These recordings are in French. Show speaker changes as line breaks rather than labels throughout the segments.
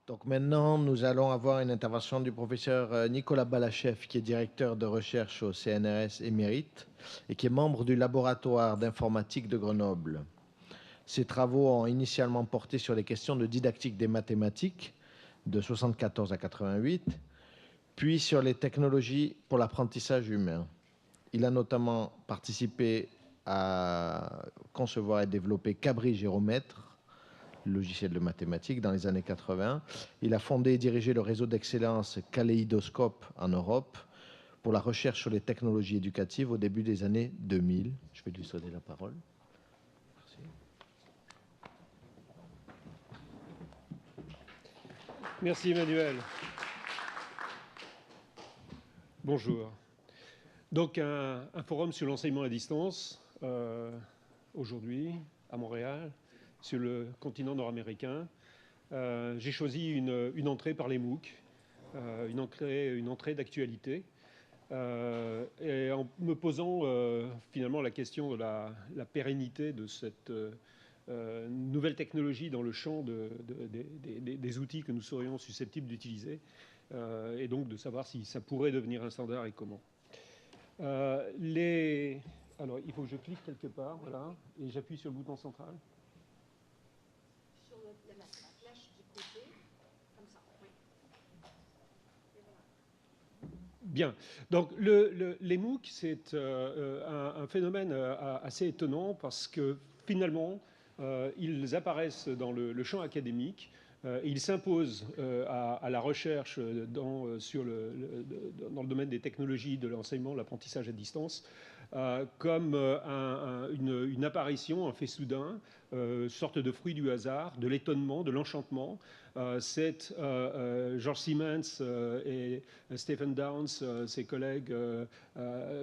Donc maintenant, nous allons avoir une intervention du professeur Nicolas Balachev, qui est directeur de recherche au CNRS émérite et qui est membre du laboratoire d'informatique de Grenoble. Ses travaux ont initialement porté sur les questions de didactique des mathématiques de 74 à 88, puis sur les technologies pour l'apprentissage humain. Il a notamment participé à concevoir et développer Cabri Gyromètre, logiciel de mathématiques, dans les années 80. Il a fondé et dirigé le réseau d'excellence Kaléidoscope en Europe pour la recherche sur les technologies éducatives au début des années 2000. Je vais lui céder la parole. Merci.
Merci Emmanuel. Bonjour. Donc un forum sur l'enseignement à distance aujourd'hui à Montréal, sur le continent nord-américain. J'ai choisi une entrée par les MOOC, une entrée d'actualité, et en me posant finalement la question de la pérennité de cette nouvelle technologie dans le champ des outils que nous serions susceptibles d'utiliser, et donc de savoir si ça pourrait devenir un standard et comment. Alors, il faut que je clique quelque part, voilà, et j'appuie sur le bouton central.
Sur la flèche du côté, comme ça, oui. Et voilà.
Bien. Donc, les MOOC, c'est un phénomène assez étonnant parce que finalement, ils apparaissent dans le champ académique. Ils s'imposent à la recherche dans le domaine des technologies, de l'enseignement, l'apprentissage à distance, comme une apparition, un fait soudain, sorte de fruit du hasard, de l'étonnement, de l'enchantement. C'est George Siemens et Stephen Downes, ses collègues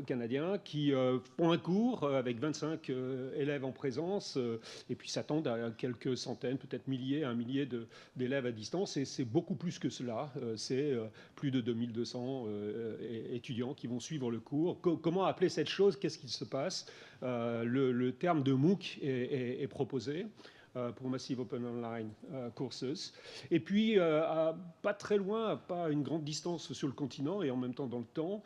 canadiens, qui font un cours avec 25 élèves en présence et puis s'attendent à quelques centaines, peut-être milliers, un millier d'élèves à distance. Et c'est beaucoup plus que cela. C'est plus de 2200 étudiants qui vont suivre le cours. Comment appeler cette chose? Qu'est-ce qu'il se passe? Le terme de MOOC est proposé pour Massive Open Online Courses. Et puis, pas très loin, pas à une grande distance sur le continent et en même temps dans le temps,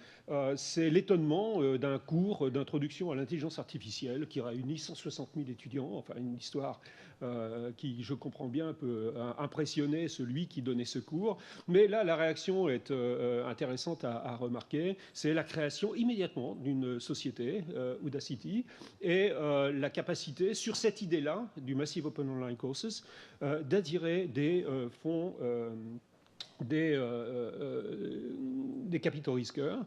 c'est l'étonnement d'un cours d'introduction à l'intelligence artificielle qui réunit 160 000 étudiants, enfin une histoire qui, je comprends bien, peut impressionner celui qui donnait ce cours. Mais là, la réaction est intéressante à remarquer. C'est la création immédiatement d'une société, Udacity, et la capacité, sur cette idée-là, du Massive Open Online Courses, d'attirer des fonds, des capitaux risqueurs,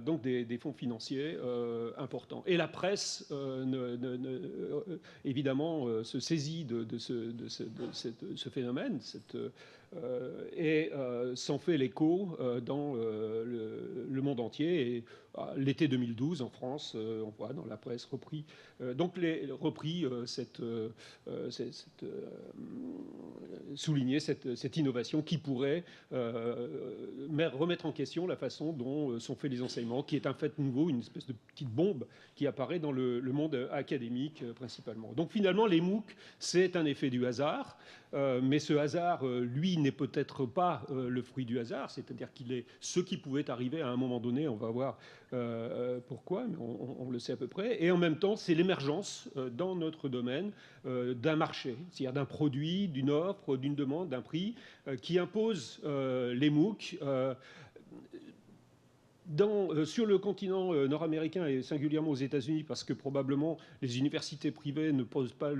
donc des fonds financiers importants. Et la presse, évidemment, se saisit de ce phénomène et s'en fait l'écho dans le monde entier. Et l'été 2012, en France, on voit dans la presse repris souligner cette innovation qui pourrait remettre en question la façon dont sont faits les enseignements, qui est un fait nouveau, une espèce de petite bombe qui apparaît dans le monde académique principalement. Donc finalement, les MOOC, c'est un effet du hasard, mais ce hasard, lui, n'est peut-être pas le fruit du hasard, c'est-à-dire qu'il est ce qui pouvait arriver à un moment donné, on va voir pourquoi, mais on le sait à peu près, et en même temps, c'est l'émergence dans notre domaine d'un marché, c'est-à-dire d'un produit, d'une offre, d'une demande, d'un prix, qui impose les MOOC. Sur le continent nord-américain et singulièrement aux États-Unis, parce que probablement les universités privées ne posent pas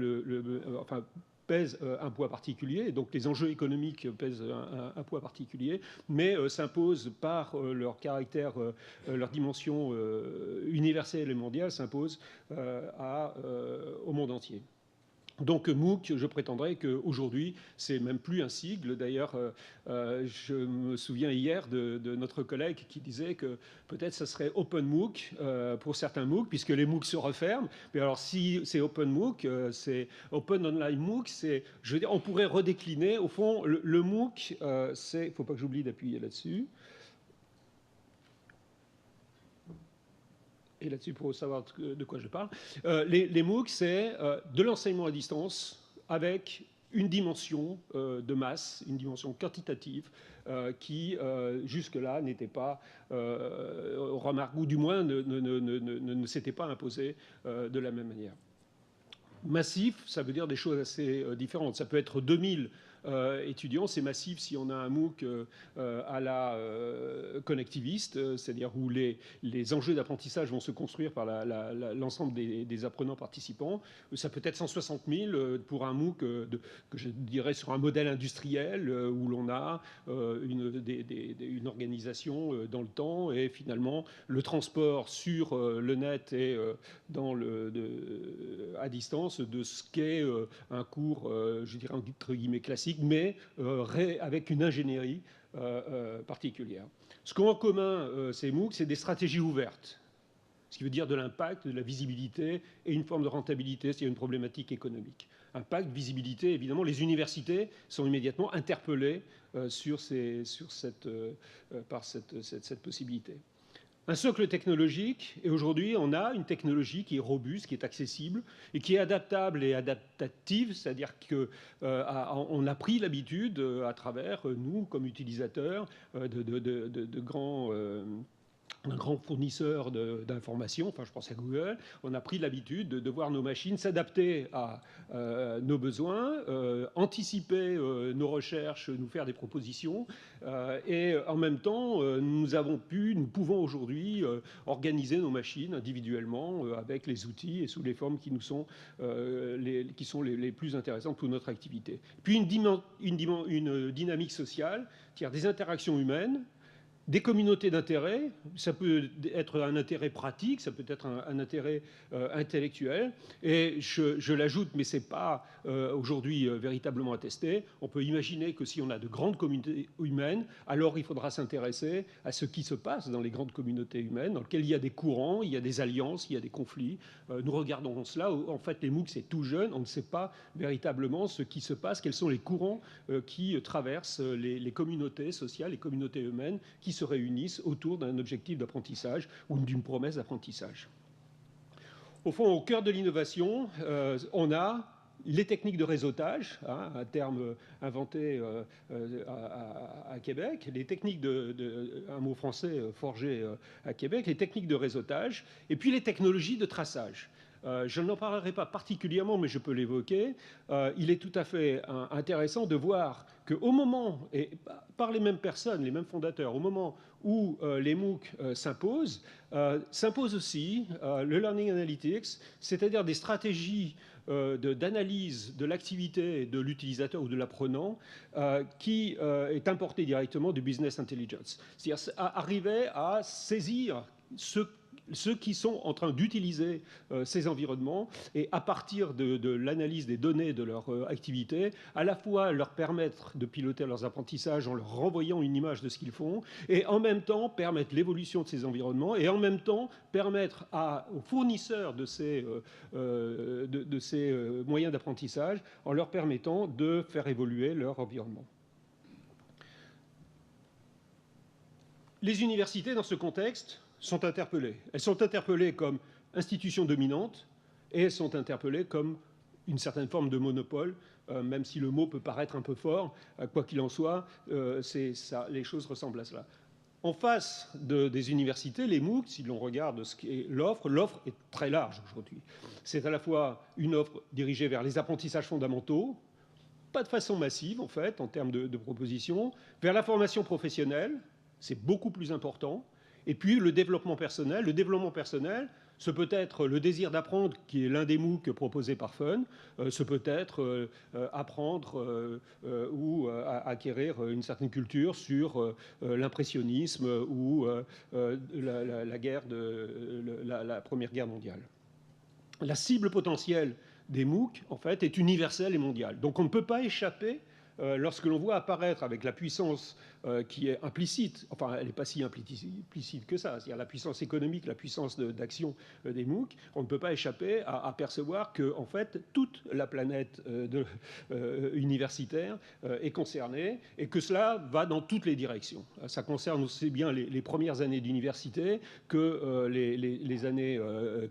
pèsent un poids particulier, et donc les enjeux économiques pèsent un poids particulier, mais s'imposent par leur caractère, leur dimension universelle et mondiale, s'imposent au monde entier. Donc MOOC, je prétendrai qu'aujourd'hui, c'est même plus un sigle. D'ailleurs, je me souviens hier de notre collègue qui disait que peut-être ça serait Open MOOC pour certains MOOC, puisque les MOOC se referment. Mais alors, si c'est Open MOOC, c'est Open Online MOOC, je veux dire, on pourrait redécliner. Au fond, le MOOC, il ne faut pas que j'oublie d'appuyer là-dessus. Et là-dessus, pour savoir de quoi je parle. Les MOOC, c'est de l'enseignement à distance avec une dimension de masse, une dimension quantitative qui jusque-là n'était pas remarquée, ou du moins ne s'était pas imposée de la même manière. Massif, ça veut dire des choses assez différentes. Ça peut être 2000 étudiants, c'est massif si on a un MOOC à la connectiviste, c'est-à-dire où les enjeux d'apprentissage vont se construire par l'ensemble des apprenants participants. Ça peut être 160 000 pour un MOOC que je dirais sur un modèle industriel où l'on a une organisation dans le temps et finalement le transport sur le net et à distance de ce qu'est un cours, je dirais entre guillemets classique, mais avec une ingénierie particulière. Ce qu'ont en commun ces MOOC, c'est des stratégies ouvertes, ce qui veut dire de l'impact, de la visibilité et une forme de rentabilité s'il y a une problématique économique. Impact, visibilité, évidemment, les universités sont immédiatement interpellées par cette possibilité. Un socle technologique, et aujourd'hui on a une technologie qui est robuste, qui est accessible et qui est adaptable et adaptative, c'est-à-dire qu'on a pris l'habitude à travers nous comme utilisateurs un grand fournisseur d'informations, enfin je pense à Google, on a pris l'habitude de voir nos machines s'adapter à nos besoins, anticiper nos recherches, nous faire des propositions, et en même temps nous pouvons aujourd'hui organiser nos machines individuellement avec les outils et sous les formes qui sont les plus intéressantes pour notre activité. Puis une dynamique sociale, c'est-à-dire des interactions humaines, des communautés d'intérêt, ça peut être un intérêt pratique, ça peut être un intérêt intellectuel, et je l'ajoute, mais ce n'est pas aujourd'hui véritablement attesté. On peut imaginer que si on a de grandes communautés humaines, alors il faudra s'intéresser à ce qui se passe dans les grandes communautés humaines, dans lesquelles il y a des courants, il y a des alliances, il y a des conflits. Nous regardons cela. En fait, les MOOC, c'est tout jeune, on ne sait pas véritablement ce qui se passe, quels sont les courants qui traversent les communautés sociales, les communautés humaines, qui se réunissent autour d'un objectif d'apprentissage ou d'une promesse d'apprentissage. Au fond, au cœur de l'innovation, on a les techniques de réseautage, un terme inventé à Québec, les techniques un mot français forgé à Québec, les techniques de réseautage, et puis les technologies de traçage. Je n'en parlerai pas particulièrement, mais je peux l'évoquer. Il est tout à fait intéressant de voir qu'au moment, et par les mêmes personnes, les mêmes fondateurs, au moment où les MOOC s'imposent aussi le Learning Analytics, c'est-à-dire des stratégies d'analyse de l'activité de l'utilisateur ou de l'apprenant qui est importée directement du Business Intelligence. C'est-à-dire arriver à saisir ceux qui sont en train d'utiliser ces environnements et à partir de l'analyse des données de leur activité, à la fois leur permettre de piloter leurs apprentissages en leur renvoyant une image de ce qu'ils font et en même temps permettre l'évolution de ces environnements et en même temps permettre aux fournisseurs de ces moyens d'apprentissage en leur permettant de faire évoluer leur environnement. Les universités, dans ce contexte, sont interpellées. Elles sont interpellées comme institutions dominantes et elles sont interpellées comme une certaine forme de monopole, même si le mot peut paraître un peu fort. Quoi qu'il en soit, les choses ressemblent à cela. En face des universités, les MOOC, si l'on regarde ce qu'est l'offre est très large aujourd'hui. C'est à la fois une offre dirigée vers les apprentissages fondamentaux, pas de façon massive en fait, en termes de propositions, vers la formation professionnelle, c'est beaucoup plus important. Et puis le développement personnel. Le développement personnel, ce peut être le désir d'apprendre, qui est l'un des MOOC proposés par Fun. Ce peut être apprendre ou acquérir une certaine culture sur l'impressionnisme ou la Première Guerre mondiale. La cible potentielle des MOOC, en fait, est universelle et mondiale. Donc on ne peut pas échapper lorsque l'on voit apparaître avec la puissance qui est implicite, enfin elle n'est pas si implicite que ça, c'est-à-dire la puissance économique, la puissance d'action des MOOC, on ne peut pas échapper à percevoir que en fait toute la planète universitaire est concernée et que cela va dans toutes les directions. Ça concerne aussi bien les premières années d'université que les années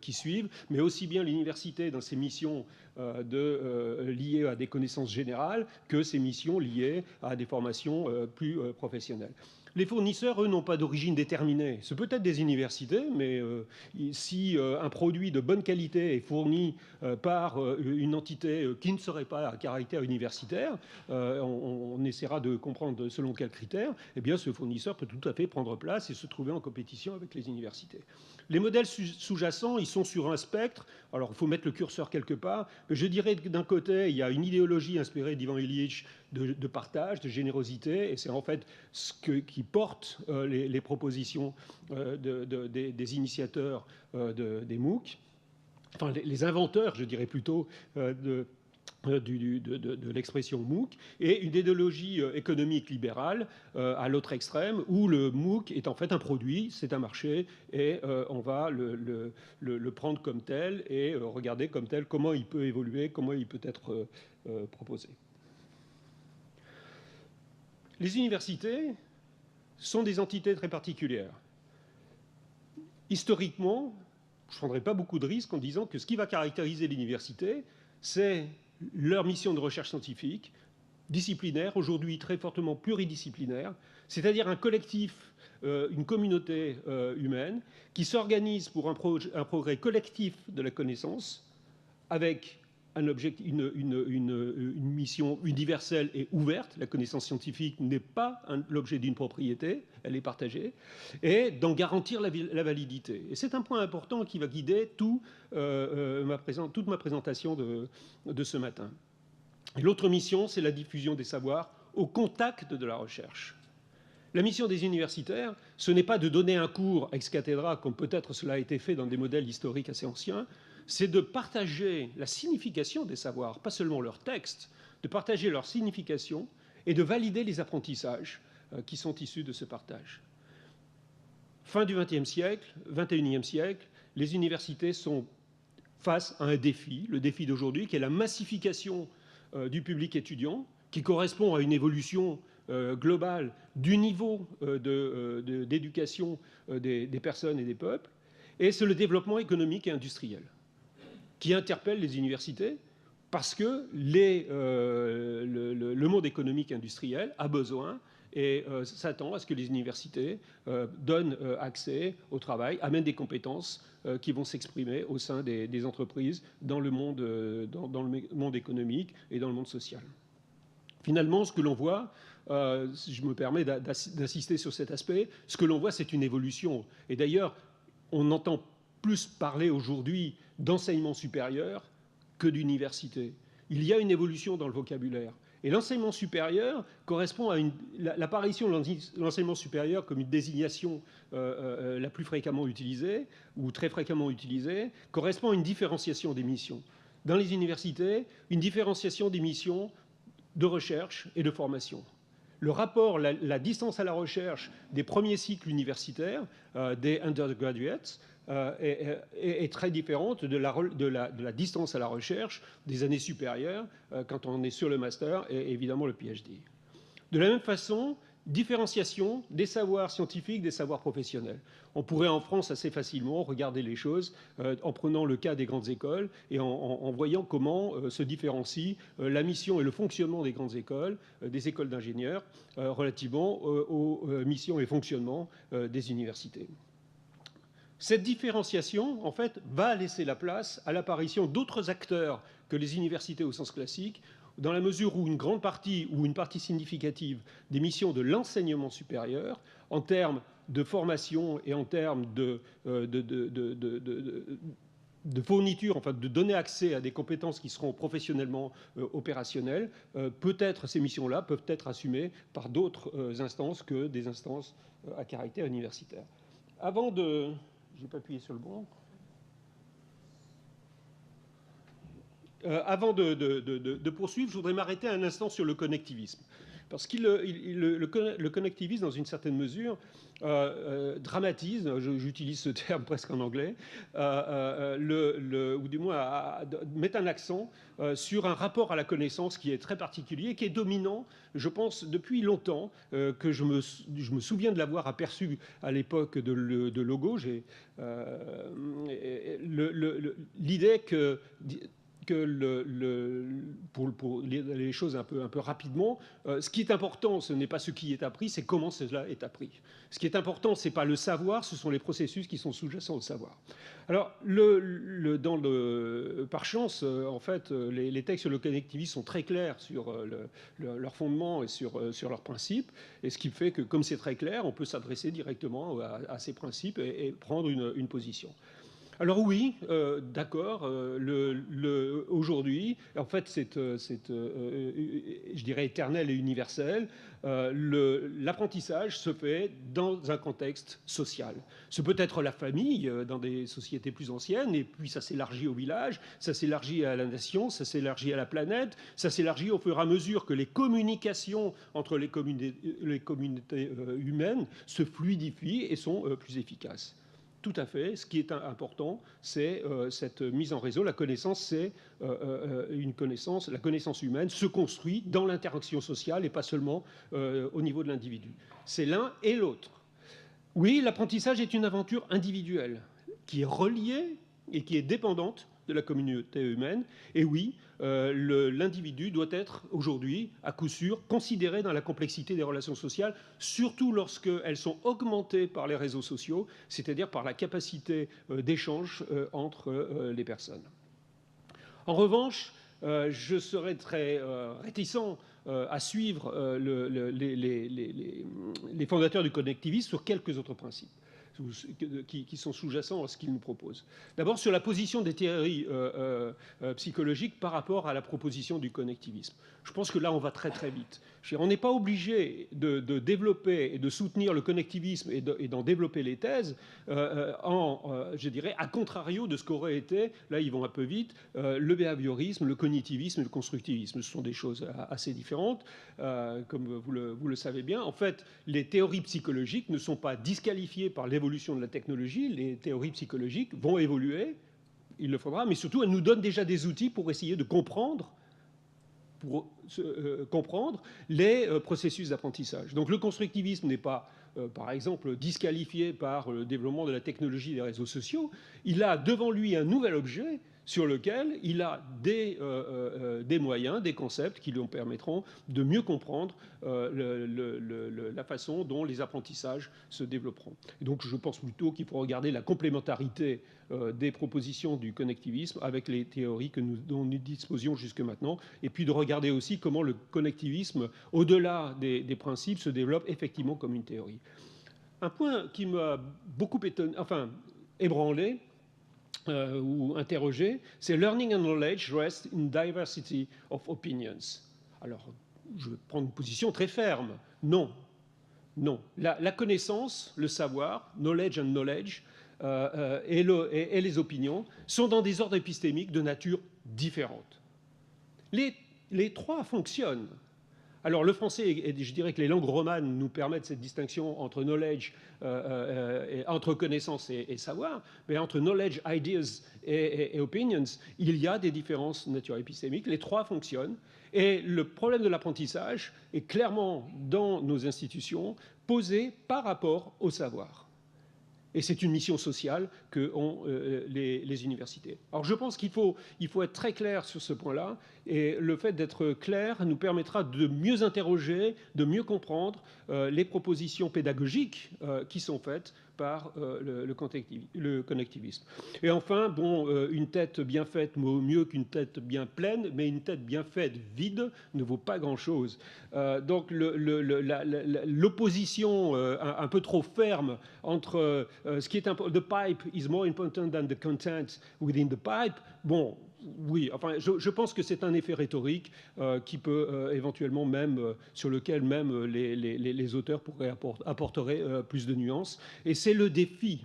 qui suivent, mais aussi bien l'université dans ses missions liées à des connaissances générales que ses missions liées à des formations plus professionnelles. Les fournisseurs, eux, n'ont pas d'origine déterminée. Ce peut être des universités, mais si un produit de bonne qualité est fourni par une entité qui ne serait pas à caractère universitaire, on essaiera de comprendre selon quels critères, eh bien, ce fournisseur peut tout à fait prendre place et se trouver en compétition avec les universités. Les modèles sous-jacents, ils sont sur un spectre. Alors, il faut mettre le curseur quelque part. Mais je dirais que d'un côté, il y a une idéologie inspirée d'Ivan Illich de partage, de générosité, et c'est en fait qui porte les propositions des initiateurs des MOOC, enfin les inventeurs, je dirais plutôt, de l'expression MOOC, et une idéologie économique libérale à l'autre extrême, où le MOOC est en fait un produit, c'est un marché, et on va le prendre comme tel et regarder comme tel comment il peut évoluer, comment il peut être proposé. Les universités sont des entités très particulières. Historiquement, je ne prendrai pas beaucoup de risques en disant que ce qui va caractériser l'université, c'est leur mission de recherche scientifique, disciplinaire, aujourd'hui très fortement pluridisciplinaire, c'est-à-dire un collectif, une communauté humaine qui s'organise pour un progrès collectif de la connaissance avec une mission universelle et ouverte. La connaissance scientifique n'est pas l'objet d'une propriété, elle est partagée, et d'en garantir la validité. Et c'est un point important qui va guider toute ma présentation de ce matin. Et l'autre mission, c'est la diffusion des savoirs au contact de la recherche. La mission des universitaires, ce n'est pas de donner un cours ex cathedra, comme peut-être cela a été fait dans des modèles historiques assez anciens, c'est de partager la signification des savoirs, pas seulement leur texte, de partager leur signification et de valider les apprentissages qui sont issus de ce partage. Fin du XXe siècle, XXIe siècle, les universités sont face à un défi, le défi d'aujourd'hui, qui est la massification du public étudiant, qui correspond à une évolution globale du niveau d'éducation des personnes et des peuples, et c'est le développement économique et industriel qui interpelle les universités parce que le monde économique et industriel a besoin et s'attend à ce que les universités donnent accès au travail, amènent des compétences qui vont s'exprimer au sein des entreprises dans le monde économique et dans le monde social. Finalement, ce que l'on voit, si je me permets d'insister sur cet aspect, ce que l'on voit, c'est une évolution. Et d'ailleurs, on entend plus parler aujourd'hui d'enseignement supérieur que d'université. Il y a une évolution dans le vocabulaire. Et l'enseignement supérieur correspond à l'apparition de l'enseignement supérieur comme une désignation la plus fréquemment utilisée, ou très fréquemment utilisée, correspond à une différenciation des missions. Dans les universités, une différenciation des missions de recherche et de formation. Le rapport, la distance à la recherche des premiers cycles universitaires, des undergraduates, est très différente de la distance à la recherche des années supérieures quand on est sur le master et évidemment le PhD. De la même façon, différenciation des savoirs scientifiques, des savoirs professionnels. On pourrait en France assez facilement regarder les choses en prenant le cas des grandes écoles et en voyant comment se différencient la mission et le fonctionnement des grandes écoles, des écoles d'ingénieurs, relativement aux missions et fonctionnements des universités. Cette différenciation, en fait, va laisser la place à l'apparition d'autres acteurs que les universités au sens classique, dans la mesure où une grande partie ou une partie significative des missions de l'enseignement supérieur, en termes de formation et en termes de fourniture, enfin de donner accès à des compétences qui seront professionnellement opérationnelles, peut-être ces missions-là peuvent être assumées par d'autres instances que des instances à caractère universitaire. Avant de... Je n'ai pas appuyé sur le bon. avant de poursuivre, je voudrais m'arrêter un instant sur le connectivisme. Parce que le connectivisme, dans une certaine mesure, dramatise, j'utilise ce terme presque en anglais, ou du moins met un accent sur un rapport à la connaissance qui est très particulier, qui est dominant, je pense, depuis longtemps, que je me souviens de l'avoir aperçu à l'époque de Logo. L'idée que pour les choses un peu rapidement, ce qui est important, ce n'est pas ce qui est appris, c'est comment cela est appris. Ce qui est important, ce n'est pas le savoir, ce sont les processus qui sont sous-jacents au savoir. Alors, par chance, en fait, les textes sur le connectivisme sont très clairs sur leur fondement et sur leurs principes, et ce qui fait que, comme c'est très clair, on peut s'adresser directement à ces principes et prendre une position. Alors oui, d'accord, aujourd'hui, en fait, c'est je dirais, éternel et universel. L'apprentissage se fait dans un contexte social. Ce peut être la famille, dans des sociétés plus anciennes, et puis ça s'élargit au village, ça s'élargit à la nation, ça s'élargit à la planète, ça s'élargit au fur et à mesure que les communications entre les communautés humaines se fluidifient et sont plus efficaces. Tout à fait. Ce qui est important, c'est cette mise en réseau. La connaissance, c'est une connaissance. La connaissance humaine se construit dans l'interaction sociale et pas seulement au niveau de l'individu. C'est l'un et l'autre. Oui, l'apprentissage est une aventure individuelle qui est reliée et qui est dépendante de la communauté humaine. Et oui, l'individu doit être aujourd'hui, à coup sûr, considéré dans la complexité des relations sociales, surtout lorsqu'elles sont augmentées par les réseaux sociaux, c'est-à-dire par la capacité d'échange entre les personnes. En revanche, je serais très réticent à suivre les fondateurs du connectivisme sur quelques autres principes qui sont sous-jacents à ce qu'ils nous proposent. D'abord, sur la position des théories psychologiques par rapport à la proposition du connectivisme. Je pense que là, on va très très vite. On n'est pas obligé de développer et de soutenir le connectivisme et d'en développer les thèses je dirais, à contrario de ce qu'aurait été, là ils vont un peu vite, le behaviorisme, le cognitivisme et le constructivisme. Ce sont des choses assez différentes, comme vous le savez bien. En fait, les théories psychologiques ne sont pas disqualifiées par l'évolution de la technologie. Les théories psychologiques vont évoluer, il le faudra, mais surtout elles nous donnent déjà des outils pour essayer de comprendre les processus d'apprentissage. Donc le constructivisme n'est pas, par exemple, disqualifié par le développement de la technologie des réseaux sociaux. Il a devant lui un nouvel objet sur lequel il a des moyens, des concepts qui lui permettront de mieux comprendre la façon dont les apprentissages se développeront. Et donc je pense plutôt qu'il faut regarder la complémentarité des propositions du connectivisme avec les théories dont nous disposions jusque maintenant, et puis de regarder aussi comment le connectivisme, au-delà des principes, se développe effectivement comme une théorie. Un point qui m'a beaucoup ébranlé, ou interrogé, c'est « Learning and knowledge rest in diversity of opinions ». Alors, je vais prendre une position très ferme. Non. Non. La connaissance, le savoir, knowledge and knowledge, et les opinions sont dans des ordres épistémiques de nature différente. Les trois fonctionnent. Alors le français, et je dirais que les langues romanes nous permettent cette distinction entre knowledge, entre connaissance et savoir, mais entre knowledge, ideas et opinions, il y a des différences de nature épistémique. Les trois fonctionnent. Et le problème de l'apprentissage est clairement dans nos institutions posé par rapport au savoir. Et c'est une mission sociale qu'ont les universités. Alors je pense qu'il faut être très clair sur ce point-là, et le fait d'être clair nous permettra de mieux interroger, de mieux comprendre les propositions pédagogiques qui sont faites par le connectivisme. Et enfin, bon, une tête bien faite vaut mieux qu'une tête bien pleine, mais une tête bien faite vide ne vaut pas grand-chose. Donc l'opposition un peu trop ferme entre ce qui est important, the pipe is more important than the content within the pipe. Bon, oui, enfin, je pense que c'est un effet rhétorique qui peut éventuellement même, sur lequel même les auteurs apporteraient plus de nuances. Et c'est le défi.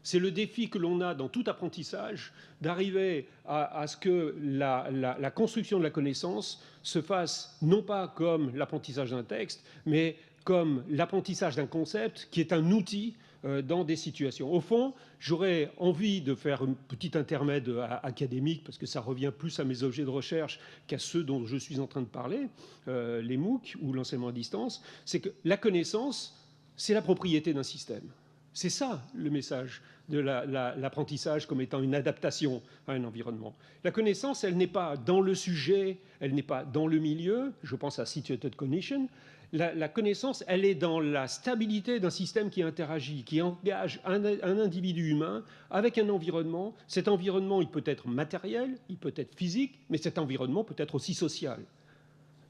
C'est le défi que l'on a dans tout apprentissage, d'arriver à ce que la construction de la connaissance se fasse non pas comme l'apprentissage d'un texte, mais comme l'apprentissage d'un concept qui est un outil dans des situations. Au fond, j'aurais envie de faire un petit intermède académique, parce que ça revient plus à mes objets de recherche qu'à ceux dont je suis en train de parler, les MOOC ou l'enseignement à distance. C'est que la connaissance, c'est la propriété d'un système. C'est ça le message de l'apprentissage comme étant une adaptation à un environnement. La connaissance, elle n'est pas dans le sujet, elle n'est pas dans le milieu. Je pense à situated cognition. La connaissance, elle est dans la stabilité d'un système qui interagit, qui engage un individu humain avec un environnement. Cet environnement, il peut être matériel, il peut être physique, mais cet environnement peut être aussi social.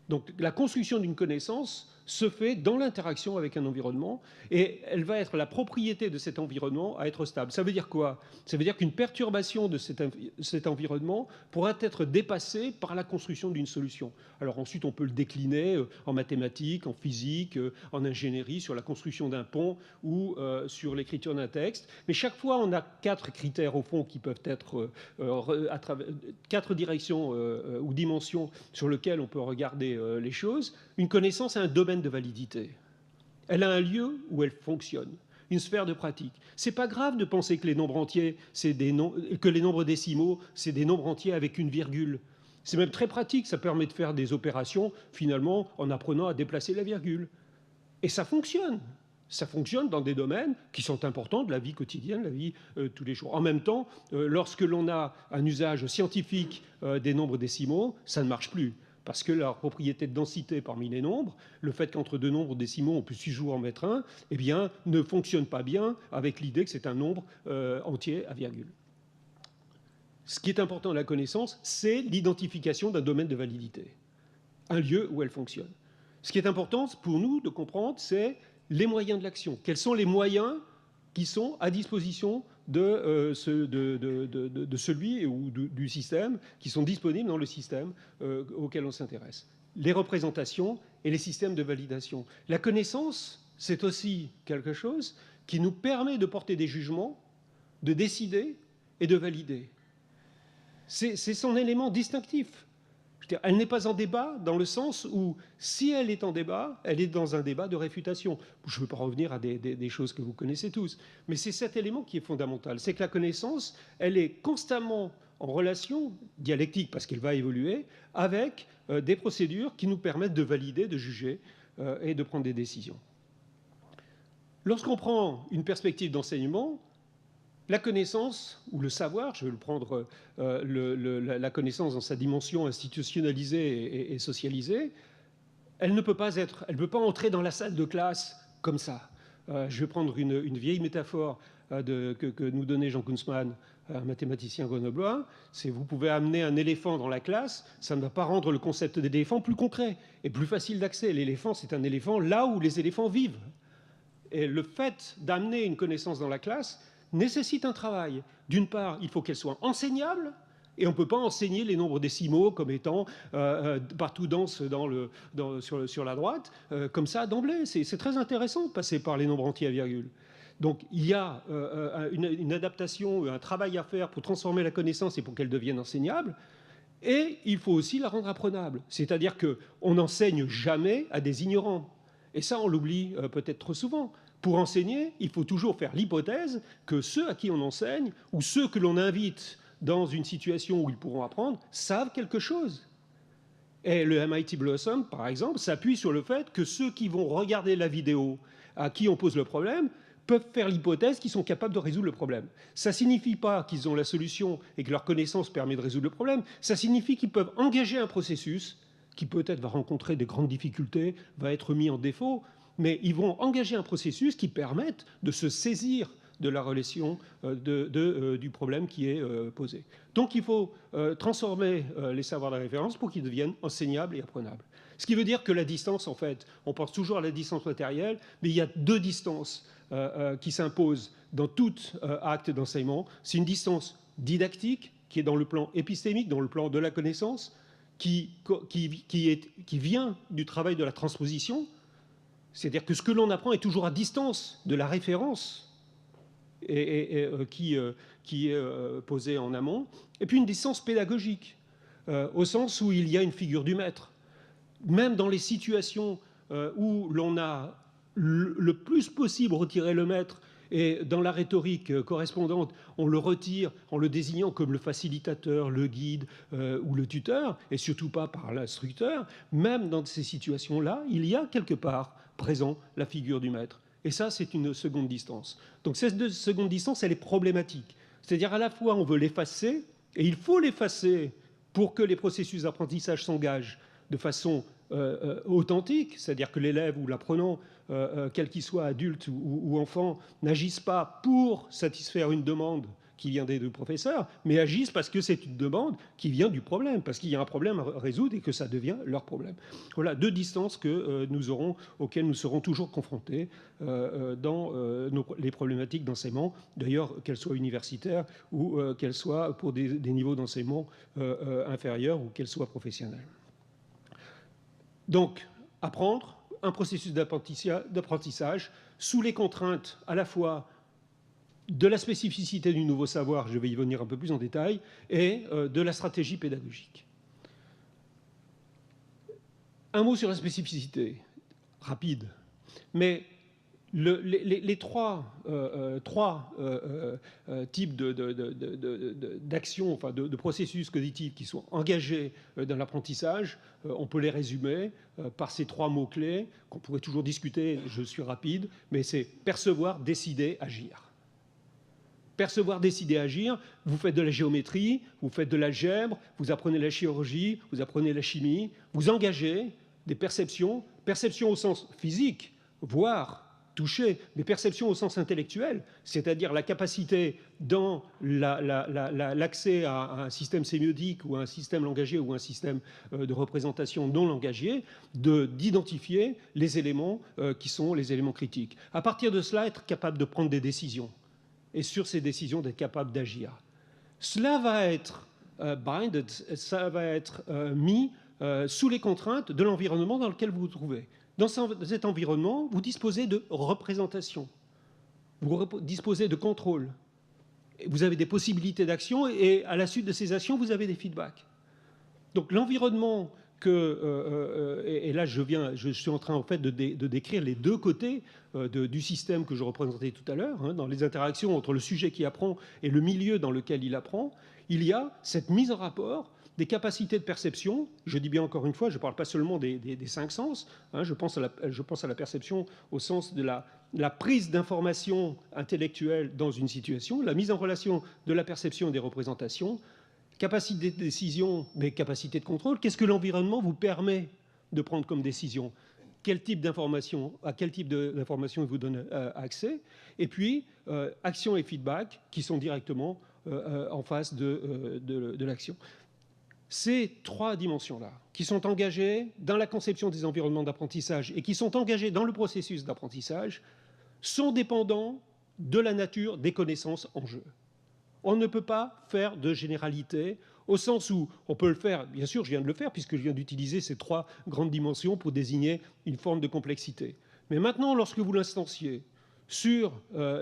Donc la construction d'une connaissance se fait dans l'interaction avec un environnement et elle va être la propriété de cet environnement à être stable. Ça veut dire quoi? Ça veut dire qu'une perturbation de cet environnement pourra être dépassée par la construction d'une solution. Alors ensuite, on peut le décliner en mathématiques, en physique, en ingénierie, sur la construction d'un pont ou sur l'écriture d'un texte. Mais chaque fois, on a 4 critères au fond qui peuvent être à travers 4 directions ou dimensions sur lesquelles on peut regarder les choses. Une connaissance a un domaine de validité. Elle a un lieu où elle fonctionne, une sphère de pratique. C'est pas grave de penser que les nombres entiers, que les nombres décimaux, c'est des nombres entiers avec une virgule. C'est même très pratique, ça permet de faire des opérations, finalement, en apprenant à déplacer la virgule. Et ça fonctionne. Ça fonctionne dans des domaines qui sont importants de la vie quotidienne, la vie tous les jours. En même temps, lorsque l'on a un usage scientifique des nombres décimaux, ça ne marche plus. Parce que la propriété de densité parmi les nombres, le fait qu'entre 2 nombres décimaux, on puisse toujours en mettre un, eh bien, ne fonctionne pas bien avec l'idée que c'est un nombre entier à virgule. Ce qui est important dans la connaissance, c'est l'identification d'un domaine de validité, un lieu où elle fonctionne. Ce qui est important pour nous de comprendre, c'est les moyens de l'action. Quels sont les moyens qui sont à disposition de celui ou du système, qui sont disponibles dans le système auquel on s'intéresse. Les représentations et les systèmes de validation. La connaissance, c'est aussi quelque chose qui nous permet de porter des jugements, de décider et de valider. C'est son élément distinctif. Elle n'est pas en débat dans le sens où, si elle est en débat, elle est dans un débat de réfutation. Je ne veux pas revenir à des choses que vous connaissez tous, mais c'est cet élément qui est fondamental. C'est que la connaissance, elle est constamment en relation dialectique, parce qu'elle va évoluer, avec des procédures qui nous permettent de valider, de juger et de prendre des décisions. Lorsqu'on prend une perspective d'enseignement, la connaissance, ou le savoir, je vais le prendre la connaissance dans sa dimension institutionnalisée et socialisée, elle ne peut pas entrer dans la salle de classe comme ça. Je vais prendre une vieille métaphore que nous donnait Jean Kunzmann, un mathématicien grenoblois. C'est vous pouvez amener un éléphant dans la classe, ça ne va pas rendre le concept d'éléphant plus concret et plus facile d'accès. L'éléphant, c'est un éléphant là où les éléphants vivent. Et le fait d'amener une connaissance dans la classe nécessite un travail. D'une part, il faut qu'elle soit enseignable, et on ne peut pas enseigner les nombres décimaux comme étant partout dense sur la droite, comme ça d'emblée. C'est très intéressant de passer par les nombres entiers à virgule. Donc il y a une adaptation, un travail à faire pour transformer la connaissance et pour qu'elle devienne enseignable, et il faut aussi la rendre apprenable. C'est-à-dire qu'on n'enseigne jamais à des ignorants. Et ça, on l'oublie peut-être trop souvent. Pour enseigner, il faut toujours faire l'hypothèse que ceux à qui on enseigne, ou ceux que l'on invite dans une situation où ils pourront apprendre, savent quelque chose. Et le MIT Blossom, par exemple, s'appuie sur le fait que ceux qui vont regarder la vidéo à qui on pose le problème peuvent faire l'hypothèse qu'ils sont capables de résoudre le problème. Ça ne signifie pas qu'ils ont la solution et que leur connaissance permet de résoudre le problème. Ça signifie qu'ils peuvent engager un processus qui peut-être va rencontrer des grandes difficultés, va être mis en défaut, mais ils vont engager un processus qui permette de se saisir de la relation du problème qui est posé. Donc il faut transformer les savoirs de référence pour qu'ils deviennent enseignables et apprenables. Ce qui veut dire que la distance, en fait, on pense toujours à la distance matérielle, mais il y a 2 distances qui s'imposent dans tout acte d'enseignement. C'est une distance didactique, qui est dans le plan épistémique, dans le plan de la connaissance, qui vient du travail de la transposition. C'est-à-dire que ce que l'on apprend est toujours à distance de la référence. qui est posée en amont, et puis une distance pédagogique, au sens où il y a une figure du maître. Même dans les situations où l'on a le plus possible retiré le maître, et dans la rhétorique correspondante, on le retire en le désignant comme le facilitateur, le guide ou le tuteur, et surtout pas par l'instructeur, même dans ces situations-là, il y a quelque part présent la figure du maître. Et ça, c'est une seconde distance. Donc cette seconde distance, elle est problématique. C'est-à-dire à la fois, on veut l'effacer, et il faut l'effacer pour que les processus d'apprentissage s'engagent de façon authentique, c'est-à-dire que l'élève ou l'apprenant, quel qu'il soit, adulte ou enfant, n'agissent pas pour satisfaire une demande qui vient des deux professeurs, mais agissent parce que c'est une demande qui vient du problème, parce qu'il y a un problème à résoudre et que ça devient leur problème. Voilà deux distances que auxquelles nous serons toujours confrontés dans les problématiques d'enseignement, d'ailleurs qu'elles soient universitaires ou qu'elles soient pour des niveaux d'enseignement inférieurs ou qu'elles soient professionnelles. Donc, apprendre un processus d'apprentissage sous les contraintes à la fois de la spécificité du nouveau savoir, je vais y venir un peu plus en détail, et de la stratégie pédagogique. Un mot sur la spécificité, rapide, mais les trois types d'actions, enfin de processus cognitifs qui sont engagés dans l'apprentissage, on peut les résumer par ces trois mots-clés qu'on pourrait toujours discuter, je suis rapide, mais c'est percevoir, décider, agir. Percevoir, décider, agir, vous faites de la géométrie, vous faites de l'algèbre, vous apprenez la chirurgie, vous apprenez la chimie, vous engagez des perceptions au sens physique, voir, toucher, mais perception au sens intellectuel, c'est-à-dire la capacité dans l'accès à un système sémiotique ou à un système langagier ou à un système de représentation non langagier, d'identifier les éléments qui sont les éléments critiques. À partir de cela, être capable de prendre des décisions et sur ces décisions d'être capable d'agir. Cela va être binded, ça va être mis sous les contraintes de l'environnement dans lequel vous vous trouvez. Dans cet environnement, vous disposez de représentation, vous disposez de contrôle, vous avez des possibilités d'action et à la suite de ces actions, vous avez des feedbacks. Donc l'environnement et là je suis en train en fait de décrire les deux côtés du système que je représentais tout à l'heure, hein, dans les interactions entre le sujet qui apprend et le milieu dans lequel il apprend, il y a cette mise en rapport des capacités de perception. Je dis bien encore une fois, je ne parle pas seulement des cinq sens, hein, je pense à la perception au sens de la prise d'informations intellectuelles dans une situation, la mise en relation de la perception et des représentations, capacité de décision, mais capacité de contrôle. Qu'est-ce que l'environnement vous permet de prendre comme décision ? Quel type d'information, à quel type d'information il vous donne accès ? Et puis, action et feedback qui sont directement en face de l'action. Ces trois dimensions-là, qui sont engagées dans la conception des environnements d'apprentissage et qui sont engagées dans le processus d'apprentissage, sont dépendants de la nature des connaissances en jeu. On ne peut pas faire de généralité, au sens où on peut le faire, bien sûr, je viens de le faire, puisque je viens d'utiliser ces trois grandes dimensions pour désigner une forme de complexité. Mais maintenant, lorsque vous l'instanciez sur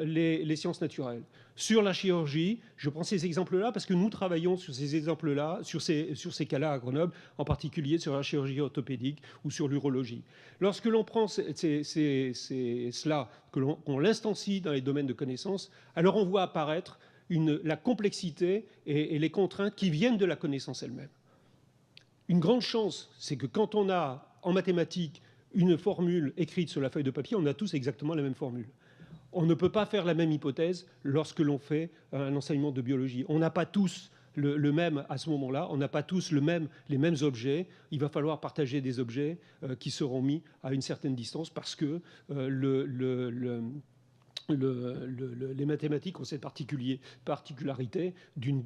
les sciences naturelles, sur la chirurgie, je prends ces exemples-là parce que nous travaillons sur ces exemples-là, sur ces cas-là à Grenoble, en particulier sur la chirurgie orthopédique ou sur l'urologie. Lorsque l'on prend cela, qu'on l'instancie dans les domaines de connaissances, alors on voit apparaître la complexité et les contraintes qui viennent de la connaissance elle-même. Une grande chance, c'est que quand on a en mathématiques une formule écrite sur la feuille de papier, on a tous exactement la même formule. On ne peut pas faire la même hypothèse lorsque l'on fait un enseignement de biologie. On n'a pas tous le même à ce moment-là, on n'a pas tous les mêmes objets. Il va falloir partager des objets qui seront mis à une certaine distance parce que les mathématiques ont cette particularité d'une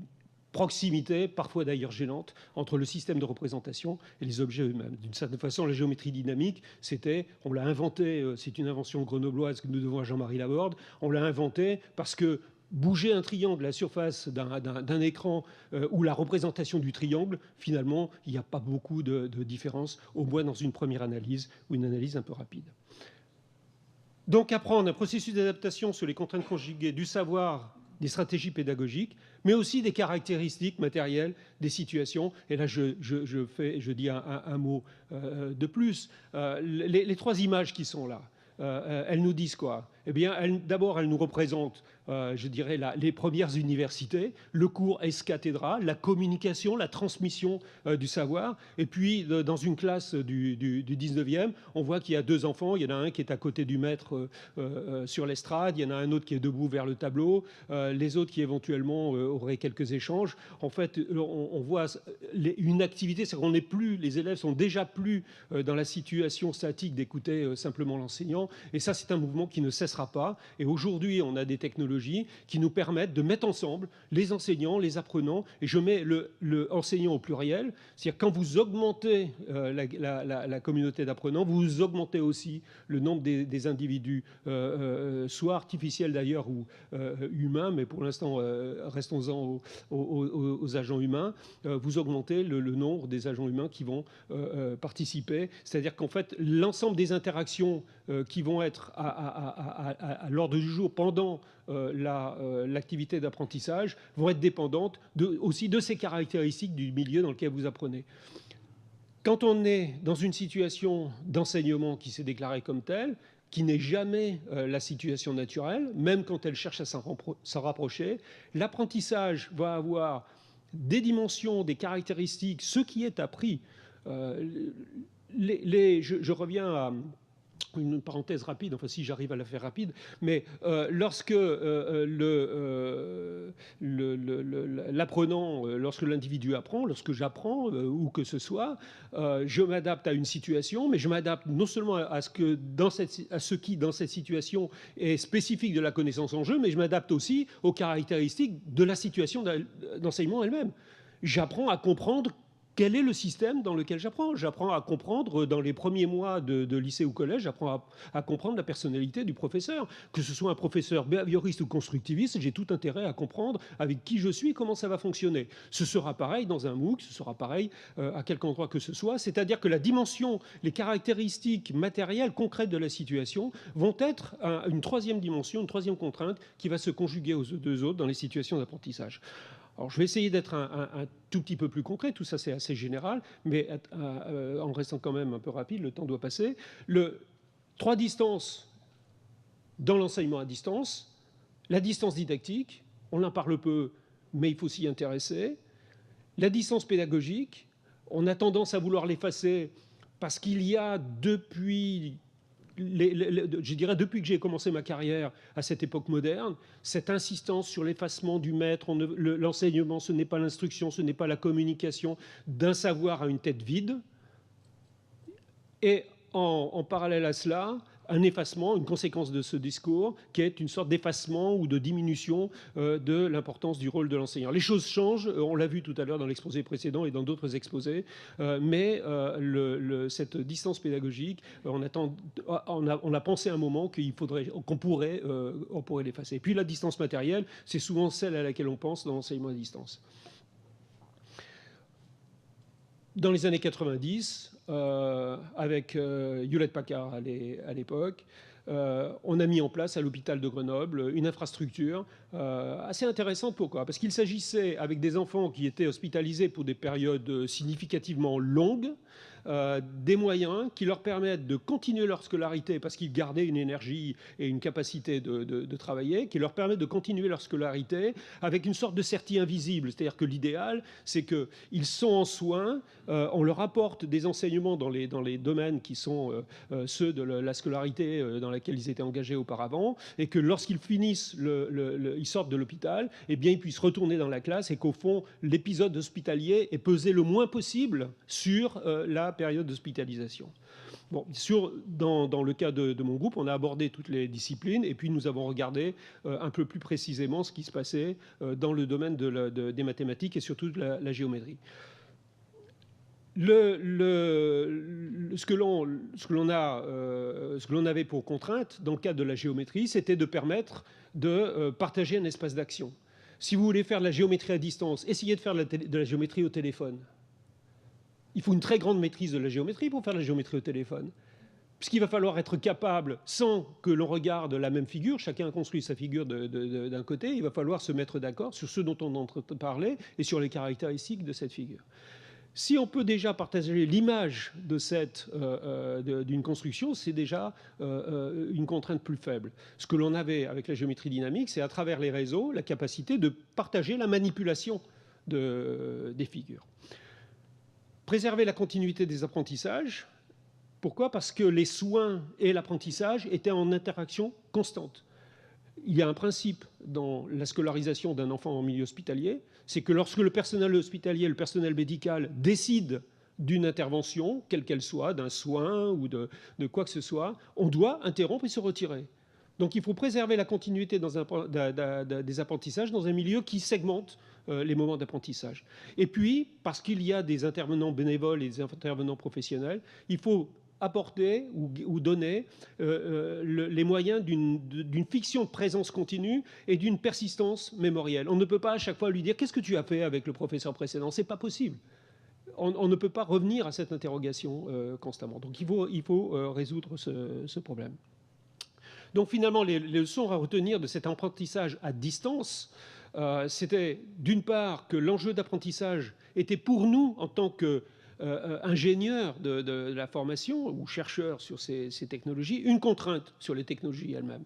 proximité, parfois d'ailleurs gênante, entre le système de représentation et les objets eux-mêmes. D'une certaine façon, la géométrie dynamique, on l'a inventée, c'est une invention grenobloise que nous devons à Jean-Marie Laborde, on l'a inventée parce que bouger un triangle à la surface d'un écran ou la représentation du triangle, finalement, il n'y a pas beaucoup de différence, au moins dans une première analyse ou une analyse un peu rapide. Donc apprendre un processus d'adaptation sur les contraintes conjuguées du savoir, des stratégies pédagogiques, mais aussi des caractéristiques matérielles des situations. Et là, je dis un mot de plus. Les trois images qui sont là, elles nous disent quoi? Eh bien, d'abord, elles nous représentent, je dirais, les premières universités, le cours es-cathédra, la communication, la transmission du savoir. Et puis, dans une classe du 19e, on voit qu'il y a deux enfants. Il y en a un qui est à côté du maître sur l'estrade, il y en a un autre qui est debout vers le tableau, les autres qui éventuellement auraient quelques échanges. En fait, on voit une activité, c'est qu'on n'est plus, les élèves sont déjà plus dans la situation statique d'écouter simplement l'enseignant. Et ça, c'est un mouvement qui ne cessera pas. Et aujourd'hui, on a des technologies qui nous permettent de mettre ensemble les enseignants, les apprenants. Et je mets le enseignant au pluriel. C'est-à-dire quand vous augmentez la communauté d'apprenants, vous augmentez aussi le nombre des individus, soit artificiels d'ailleurs ou humains, mais pour l'instant, restons-en aux agents humains. Vous augmentez le nombre des agents humains qui vont participer. C'est-à-dire qu'en fait, l'ensemble des interactions qui vont être à l'ordre du jour pendant l'activité d'apprentissage vont être dépendantes aussi de ces caractéristiques du milieu dans lequel vous apprenez. Quand on est dans une situation d'enseignement qui s'est déclarée comme telle, qui n'est jamais la situation naturelle, même quand elle cherche à s'en rapprocher, l'apprentissage va avoir des dimensions, des caractéristiques, ce qui est appris. Je reviens à une parenthèse rapide, enfin si j'arrive à la faire rapide, mais lorsque l'apprenant, lorsque l'individu apprend, lorsque j'apprends, où que ce soit, je m'adapte à une situation, mais je m'adapte non seulement à ce qui, dans cette situation, est spécifique de la connaissance en jeu, mais je m'adapte aussi aux caractéristiques de la situation d'enseignement elle-même. J'apprends à comprendre quel est le système dans lequel j'apprends. J'apprends à comprendre, dans les premiers mois de lycée ou collège, j'apprends à comprendre la personnalité du professeur. Que ce soit un professeur behavioriste ou constructiviste, j'ai tout intérêt à comprendre avec qui je suis et comment ça va fonctionner. Ce sera pareil dans un MOOC, ce sera pareil à quelque endroit que ce soit. C'est-à-dire que la dimension, les caractéristiques matérielles, concrètes de la situation vont être une troisième dimension, une troisième contrainte qui va se conjuguer aux deux autres dans les situations d'apprentissage. Alors, je vais essayer d'être un tout petit peu plus concret. Tout ça, c'est assez général, mais en restant quand même un peu rapide, le temps doit passer. Trois distances dans l'enseignement à distance. La distance didactique, on en parle peu, mais il faut s'y intéresser. La distance pédagogique, on a tendance à vouloir l'effacer parce qu'il y a depuis... je dirais depuis que j'ai commencé ma carrière à cette époque moderne, cette insistance sur l'effacement du maître, l'enseignement, ce n'est pas l'instruction, ce n'est pas la communication d'un savoir à une tête vide. Et en parallèle à cela, un effacement, une conséquence de ce discours, qui est une sorte d'effacement ou de diminution de l'importance du rôle de l'enseignant. Les choses changent, on l'a vu tout à l'heure dans l'exposé précédent et dans d'autres exposés, mais cette distance pédagogique, on a pensé un moment qu'on pourrait l'effacer. Et puis la distance matérielle, c'est souvent celle à laquelle on pense dans l'enseignement à distance. Dans les années 90, avec Hewlett-Packard à l'époque, on a mis en place à l'hôpital de Grenoble une infrastructure assez intéressante. Pourquoi? Parce qu'il s'agissait, avec des enfants qui étaient hospitalisés pour des périodes significativement longues, des moyens qui leur permettent de continuer leur scolarité parce qu'ils gardaient une énergie et une capacité de travailler, qui leur permettent de continuer leur scolarité avec une sorte de certi invisible. C'est-à-dire que l'idéal, c'est qu'ils sont en soins, on leur apporte des enseignements dans les domaines qui sont ceux de la scolarité dans laquelle ils étaient engagés auparavant, et que lorsqu'ils finissent, ils sortent de l'hôpital, eh bien, ils puissent retourner dans la classe et qu'au fond, l'épisode hospitalier est pesé le moins possible sur la période d'hospitalisation. Bon, dans le cas de mon groupe, on a abordé toutes les disciplines et puis nous avons regardé un peu plus précisément ce qui se passait dans le domaine des mathématiques et surtout de la géométrie. Ce que l'on avait pour contrainte dans le cadre de la géométrie, c'était de permettre de partager un espace d'action. Si vous voulez faire de la géométrie à distance, essayez de faire de la géométrie au téléphone. Il faut une très grande maîtrise de la géométrie pour faire de la géométrie au téléphone. puisqu'il va falloir être capable, sans que l'on regarde la même figure, chacun construit sa figure d'un côté, il va falloir se mettre d'accord sur ce dont on entend parler et sur les caractéristiques de cette figure. Si on peut déjà partager l'image d'une construction, c'est déjà une contrainte plus faible. Ce que l'on avait avec la géométrie dynamique, c'est à travers les réseaux la capacité de partager la manipulation des figures. Préserver la continuité des apprentissages. Pourquoi ? Parce que les soins et l'apprentissage étaient en interaction constante. Il y a un principe dans la scolarisation d'un enfant en milieu hospitalier, c'est que lorsque le personnel hospitalier, le personnel médical décide d'une intervention, quelle qu'elle soit, d'un soin ou de quoi que ce soit, on doit interrompre et se retirer. Donc il faut préserver la continuité des apprentissages dans un milieu qui segmente les moments d'apprentissage. Et puis, parce qu'il y a des intervenants bénévoles et des intervenants professionnels, il faut apporter ou donner les moyens d'une fiction de présence continue et d'une persistance mémorielle. On ne peut pas à chaque fois lui dire « Qu'est-ce que tu as fait avec le professeur précédent ?» Ce n'est pas possible. On ne peut pas revenir à cette interrogation constamment. Donc il faut résoudre ce problème. Donc finalement, les leçons à retenir de cet apprentissage à distance, c'était d'une part que l'enjeu d'apprentissage était pour nous, en tant que ingénieurs de la formation ou chercheurs sur ces technologies, une contrainte sur les technologies elles-mêmes.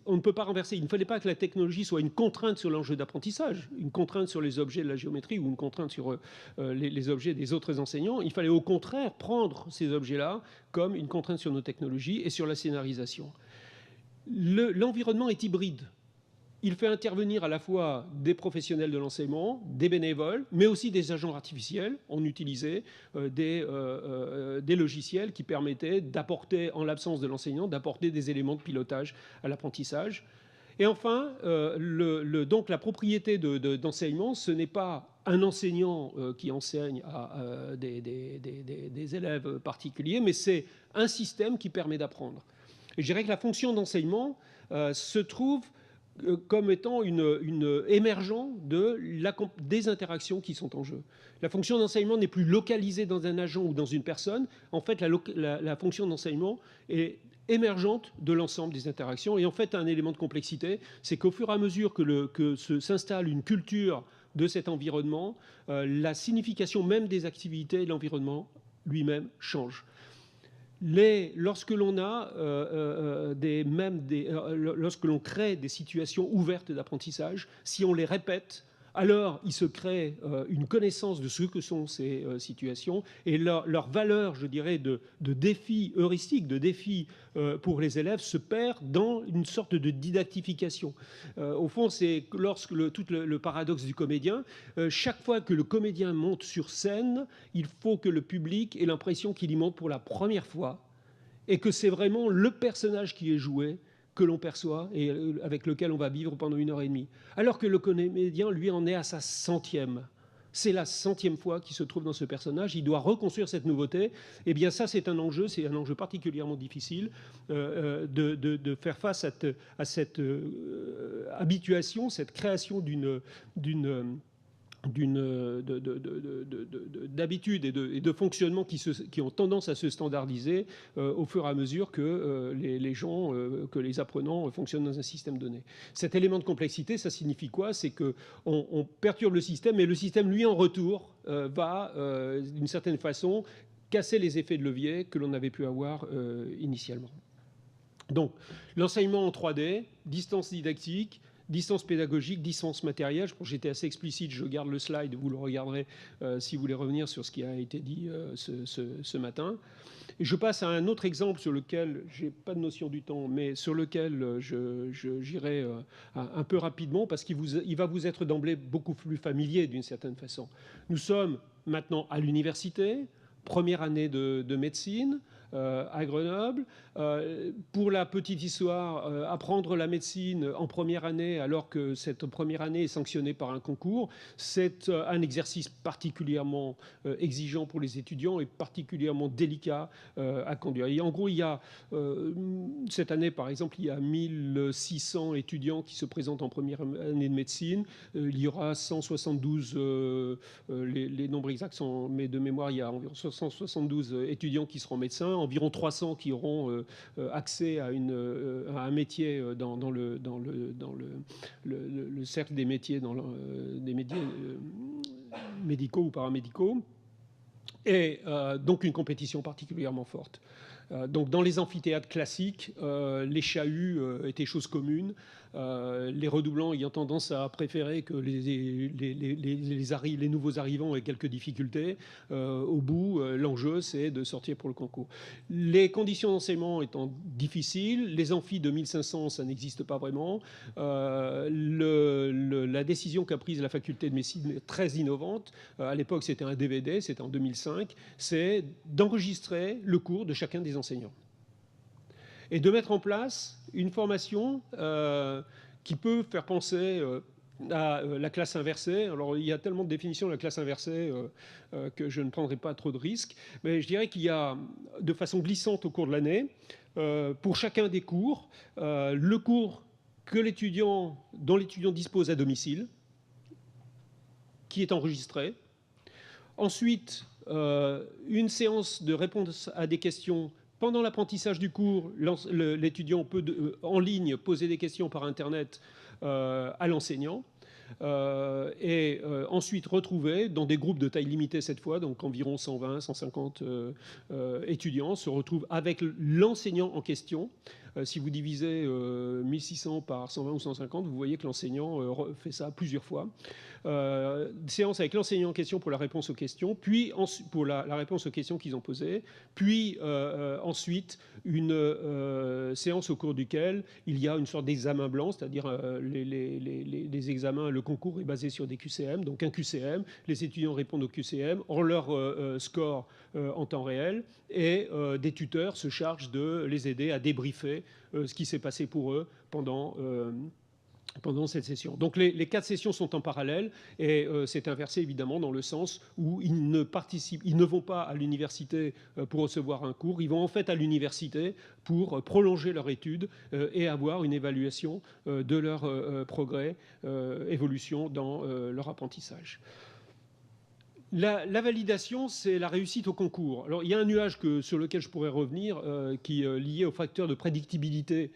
On ne peut pas renverser. Il ne fallait pas que la technologie soit une contrainte sur l'enjeu d'apprentissage, une contrainte sur les objets de la géométrie ou une contrainte sur les objets des autres enseignants. Il fallait au contraire prendre ces objets-là comme une contrainte sur nos technologies et sur la scénarisation. L'environnement est hybride. Il fait intervenir à la fois des professionnels de l'enseignement, des bénévoles, mais aussi des agents artificiels. On utilisait des logiciels qui permettaient d'apporter, en l'absence de l'enseignant, d'apporter des éléments de pilotage à l'apprentissage. Et enfin, donc la propriété d'enseignement, ce n'est pas un enseignant qui enseigne à des élèves particuliers, mais c'est un système qui permet d'apprendre. Et je dirais que la fonction d'enseignement se trouve comme étant une émergent des interactions qui sont en jeu. La fonction d'enseignement n'est plus localisée dans un agent ou dans une personne. En fait, la fonction d'enseignement est émergente de l'ensemble des interactions. Et en fait, un élément de complexité, c'est qu'au fur et à mesure que s'installe une culture de cet environnement, la signification même des activités de l'environnement lui-même change. Lorsque l'on crée des situations ouvertes d'apprentissage, si on les répète, alors il se crée une connaissance de ce que sont ces situations et leur valeur, je dirais, de défi heuristique, de défi pour les élèves se perd dans une sorte de didactification. Au fond, c'est tout le paradoxe du comédien. Chaque fois que le comédien monte sur scène, il faut que le public ait l'impression qu'il y monte pour la première fois et que c'est vraiment le personnage qui est joué que l'on perçoit et avec lequel on va vivre pendant 1h30. Alors que le comédien, lui, en est à sa 100e. C'est la 100e fois qu'il se trouve dans ce personnage. Il doit reconstruire cette nouveauté. Eh bien, ça, c'est un enjeu particulièrement difficile de faire face à cette habituation, cette création d'habitudes et de fonctionnements qui ont tendance à se standardiser au fur et à mesure que les apprenants fonctionnent dans un système donné. Cet élément de complexité, ça signifie quoi ? C'est qu'on perturbe le système et le système, lui, en retour, va, d'une certaine façon, casser les effets de levier que l'on avait pu avoir initialement. Donc, l'enseignement en 3D, distance didactique, distance pédagogique, distance matérielle. J'étais assez explicite, je garde le slide, vous le regarderez si vous voulez revenir sur ce qui a été dit ce matin. Et je passe à un autre exemple sur lequel, je n'ai pas de notion du temps, mais sur lequel j'irai un peu rapidement parce qu'il va vous être d'emblée beaucoup plus familier d'une certaine façon. Nous sommes maintenant à l'université, première année de médecine à Grenoble, Pour la petite histoire, apprendre la médecine en première année, alors que cette première année est sanctionnée par un concours, c'est un exercice particulièrement exigeant pour les étudiants et particulièrement délicat à conduire. Et en gros, cette année, par exemple, il y a 1600 étudiants qui se présentent en première année de médecine. Il y aura 172, les nombres exacts sont, mais de mémoire, il y a environ 172 étudiants qui seront médecins, environ 300 qui auront accès à un métier dans le cercle des métiers, des métiers médicaux ou paramédicaux, et donc une compétition particulièrement forte. Donc dans les amphithéâtres classiques, les chahuts étaient chose commune. Les redoublants ayant tendance à préférer que les nouveaux arrivants aient quelques difficultés. Au bout, l'enjeu, c'est de sortir pour le concours. Les conditions d'enseignement étant difficiles, les amphis de 1500, ça n'existe pas vraiment. La décision qu'a prise la faculté de médecine est très innovante. À l'époque, c'était un DVD, c'était en 2005. C'est d'enregistrer le cours de chacun des enseignants et de mettre en place une formation qui peut faire penser à la classe inversée. Alors, il y a tellement de définitions de la classe inversée que je ne prendrai pas trop de risques. Mais je dirais qu'il y a, de façon glissante au cours de l'année, pour chacun des cours, le cours dont l'étudiant dispose à domicile, qui est enregistré. Ensuite, une séance de réponse à des questions. Pendant l'apprentissage du cours, l'étudiant peut en ligne poser des questions par Internet à l'enseignant. Et ensuite retrouver dans des groupes de taille limitée cette fois, donc environ 120, 150 étudiants, se retrouvent avec l'enseignant en question. Si vous divisez 1600 par 120 ou 150, vous voyez que l'enseignant fait ça plusieurs fois. Séance avec l'enseignant en question pour la réponse aux questions, puis pour la réponse aux questions qu'ils ont posées, puis ensuite une séance au cours duquel il y a une sorte d'examen blanc, c'est-à-dire les examens, le concours est basé sur des QCM, donc un QCM, les étudiants répondent au QCM, ont leur score en temps réel, et des tuteurs se chargent de les aider à débriefer ce qui s'est passé pour eux pendant cette session. Donc les 4 sessions sont en parallèle et c'est inversé évidemment dans le sens où ils ne vont pas à l'université pour recevoir un cours, ils vont en fait à l'université pour prolonger leur étude et avoir une évaluation de leur progrès, évolution dans leur apprentissage. La validation, c'est la réussite au concours. Alors, il y a un nuage sur lequel je pourrais revenir, qui est lié au facteur de prédictibilité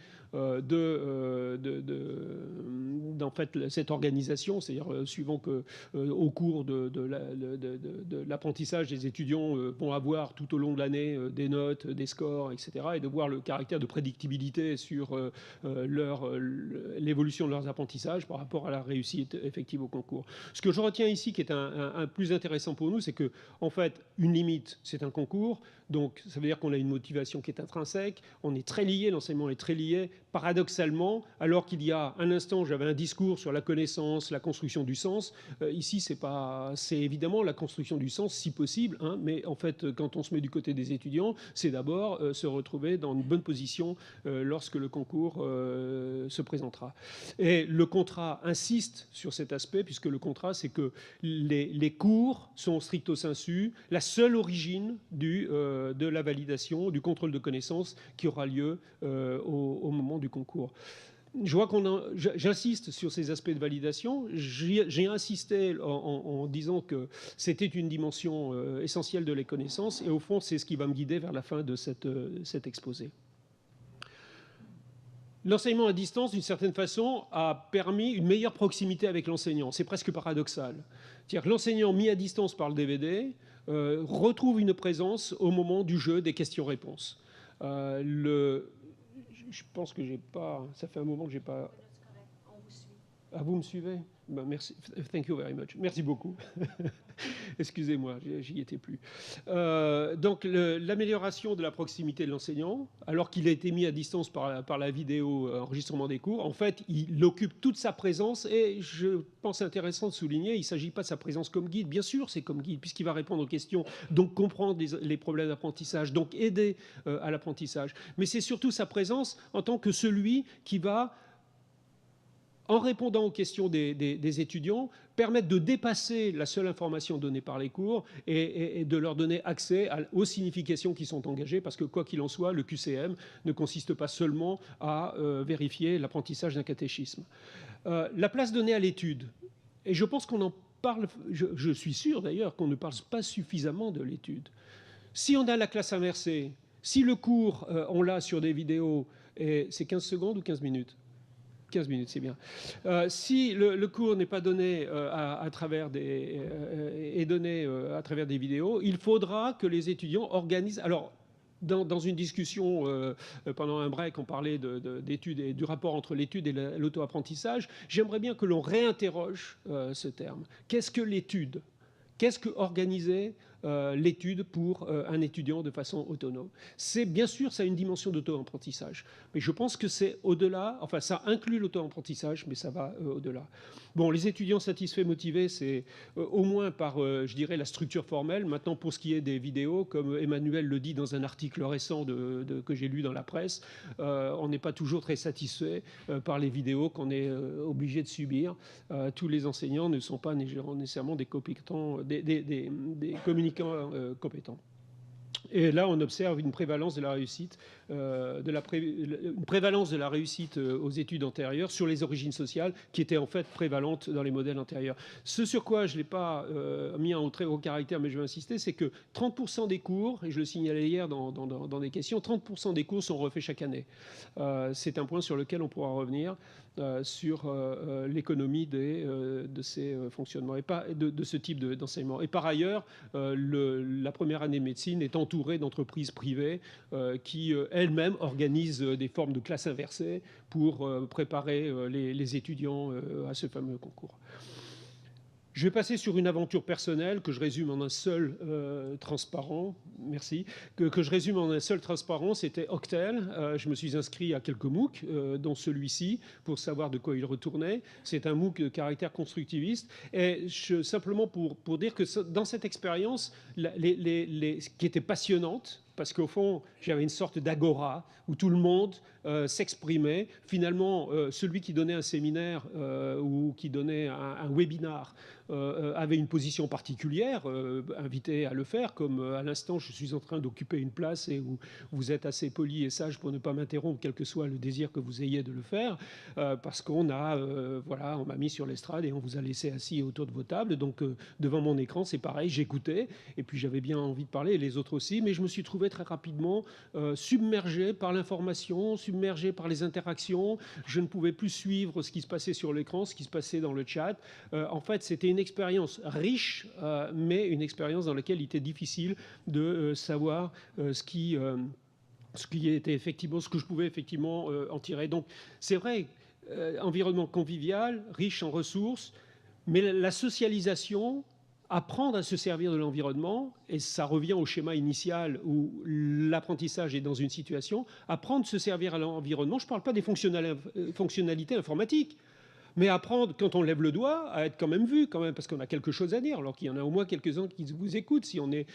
en fait, cette organisation, c'est-à-dire suivant qu'au cours de l'apprentissage, les étudiants vont avoir tout au long de l'année des notes, des scores, etc., et de voir le caractère de prédictibilité sur l'évolution de leurs apprentissages par rapport à la réussite effective au concours. Ce que je retiens ici, qui est un plus intéressant pour nous, c'est que, en fait, une limite, c'est un concours. Donc, ça veut dire qu'on a une motivation qui est intrinsèque. On est très lié, l'enseignement est très lié. Paradoxalement, alors qu'il y a un instant, j'avais un discours sur la connaissance, la construction du sens. Ici, c'est évidemment la construction du sens, si possible. Hein, mais en fait, quand on se met du côté des étudiants, c'est d'abord se retrouver dans une bonne position lorsque le concours se présentera. Et le contrat insiste sur cet aspect, puisque le contrat, c'est que les cours sont stricto sensu la seule origine de la validation, du contrôle de connaissances qui aura lieu au moment du concours. Je vois j'insiste sur ces aspects de validation. J'ai insisté en disant que c'était une dimension essentielle de les connaissances, et au fond, c'est ce qui va me guider vers la fin de cet exposé. L'enseignement à distance, d'une certaine façon, a permis une meilleure proximité avec l'enseignant. C'est presque paradoxal. C'est-à-dire que l'enseignant mis à distance par le DVD retrouve une présence au moment du jeu des questions-réponses. Je pense que j'ai pas... Ça fait un moment que j'ai pas...
On vous suit.
Ah, vous me suivez? Ben, merci. Thank you very much. Merci beaucoup. Excusez-moi, j'y étais plus. Donc l'amélioration de la proximité de l'enseignant, alors qu'il a été mis à distance par la vidéo enregistrement des cours, en fait, il occupe toute sa présence et je pense intéressant de souligner, il ne s'agit pas de sa présence comme guide. Bien sûr, c'est comme guide puisqu'il va répondre aux questions, donc comprendre les problèmes d'apprentissage, donc aider à l'apprentissage. Mais c'est surtout sa présence en tant que celui qui va, en répondant aux questions des étudiants, permettre de dépasser la seule information donnée par les cours et de leur donner accès aux significations qui sont engagées, parce que quoi qu'il en soit, le QCM ne consiste pas seulement à vérifier l'apprentissage d'un catéchisme. La place donnée à l'étude, et je pense qu'on en parle, je suis sûr d'ailleurs qu'on ne parle pas suffisamment de l'étude. Si on a la classe inversée, si le cours, on l'a sur des vidéos, et c'est 15 secondes ou 15 minutes ? 15 minutes, c'est bien. Si le cours n'est pas donné à travers des vidéos, il faudra que les étudiants organisent. Alors, dans une discussion pendant un break, on parlait d'études et du rapport entre l'étude et l'auto-apprentissage. J'aimerais bien que l'on réinterroge ce terme. Qu'est-ce que l'étude ? Qu'est-ce que organiser l'étude pour un étudiant de façon autonome? C'est bien sûr, ça a une dimension d'auto-apprentissage, mais je pense que c'est au-delà, enfin ça inclut l'auto-apprentissage, mais ça va au-delà. Bon, les étudiants satisfaits, motivés, c'est au moins par, je dirais, la structure formelle. Maintenant, pour ce qui est des vidéos, comme Emmanuel le dit dans un article récent que j'ai lu dans la presse, on n'est pas toujours très satisfait par les vidéos qu'on est obligé de subir. Tous les enseignants ne sont pas nécessairement des compétents, des communicants compétents. Et là, on observe une prévalence de la réussite, une prévalence de la réussite aux études antérieures sur les origines sociales, qui était en fait prévalente dans les modèles antérieurs. Ce sur quoi je ne l'ai pas mis en très haut caractère, mais je vais insister, c'est que 30% des cours, et je le signalais hier dans des questions, 30% des cours sont refaits chaque année. C'est un point sur lequel on pourra revenir sur l'économie de ces fonctionnements et pas de ce type d'enseignement. Et par ailleurs, la première année de médecine est entourée d'entreprises privées qui elles-mêmes organisent des formes de classes inversées pour préparer les étudiants à ce fameux concours. Je vais passer sur une aventure personnelle que je résume en un seul transparent. Merci. Que je résume en un seul transparent, c'était Octel. Je me suis inscrit à quelques MOOC, dont celui-ci, pour savoir de quoi il retournait. C'est un MOOC de caractère constructiviste. Et simplement pour dire que dans cette expérience, qui était passionnante, parce qu'au fond, j'avais une sorte d'agora où tout le monde s'exprimait. Finalement, celui qui donnait un séminaire ou qui donnait un webinar avait une position particulière, invité à le faire, comme à l'instant, je suis en train d'occuper une place et où vous êtes assez poli et sage pour ne pas m'interrompre, quel que soit le désir que vous ayez de le faire, parce qu'on on m'a mis sur l'estrade et on vous a laissé assis autour de vos tables. Donc, devant mon écran, c'est pareil, j'écoutais, et puis j'avais bien envie de parler, et les autres aussi, mais je me suis trouvé très rapidement submergé par l'information, submergé par les interactions. Je ne pouvais plus suivre ce qui se passait sur l'écran, ce qui se passait dans le chat. En fait, c'était une expérience riche, mais une expérience dans laquelle il était difficile de savoir ce qui était effectivement, ce que je pouvais effectivement en tirer. Donc, c'est vrai, environnement convivial, riche en ressources, mais la socialisation, apprendre à se servir de l'environnement, et ça revient au schéma initial où l'apprentissage est dans une situation, apprendre à se servir à l'environnement, je ne parle pas des fonctionnalités informatiques, mais apprendre, quand on lève le doigt, à être quand même vu, parce qu'on a quelque chose à dire, alors qu'il y en a au moins quelques-uns qui vous écoutent. Si on est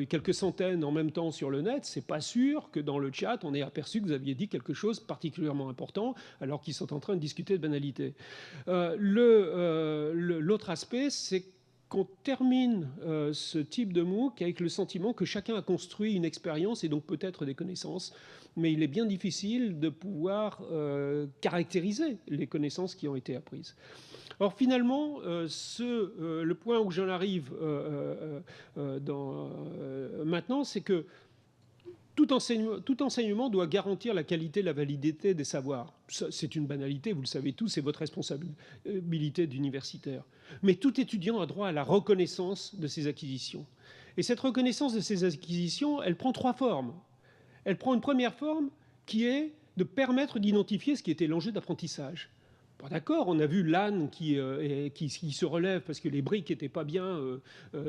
quelques centaines en même temps sur le net, c'est pas sûr que dans le chat, on ait aperçu que vous aviez dit quelque chose de particulièrement important, alors qu'ils sont en train de discuter de banalité. L'autre aspect, c'est qu'on termine ce type de MOOC avec le sentiment que chacun a construit une expérience et donc peut-être des connaissances, mais il est bien difficile de pouvoir caractériser les connaissances qui ont été apprises. Or finalement, le point où j'en arrive maintenant, c'est que tout enseignement doit garantir la qualité et la validité des savoirs. C'est une banalité, vous le savez tous, c'est votre responsabilité d'universitaire. Mais tout étudiant a droit à la reconnaissance de ses acquisitions. Et cette reconnaissance de ses acquisitions, elle prend trois formes. Elle prend une première forme qui est de permettre d'identifier ce qui était l'enjeu d'apprentissage. Bon, d'accord, on a vu l'âne qui se relève parce que les briques n'étaient pas bien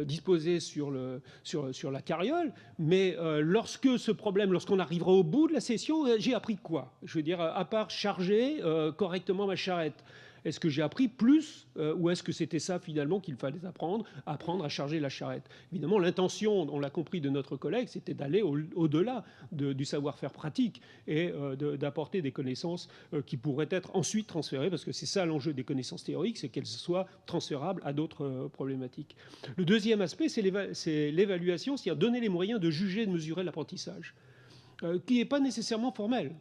disposées sur la carriole, mais lorsqu'on arrivera au bout de la session, j'ai appris quoi? Je veux dire, à part charger correctement ma charrette. Est-ce que j'ai appris plus ou est-ce que c'était ça finalement qu'il fallait apprendre à charger la charrette? Évidemment, l'intention, on l'a compris de notre collègue, c'était d'aller au-delà du savoir-faire pratique et d'apporter des connaissances qui pourraient être ensuite transférées, parce que c'est ça l'enjeu des connaissances théoriques, c'est qu'elles soient transférables à d'autres problématiques. Le deuxième aspect, c'est l'évaluation, c'est-à-dire donner les moyens de juger et de mesurer l'apprentissage, qui n'est pas nécessairement formel.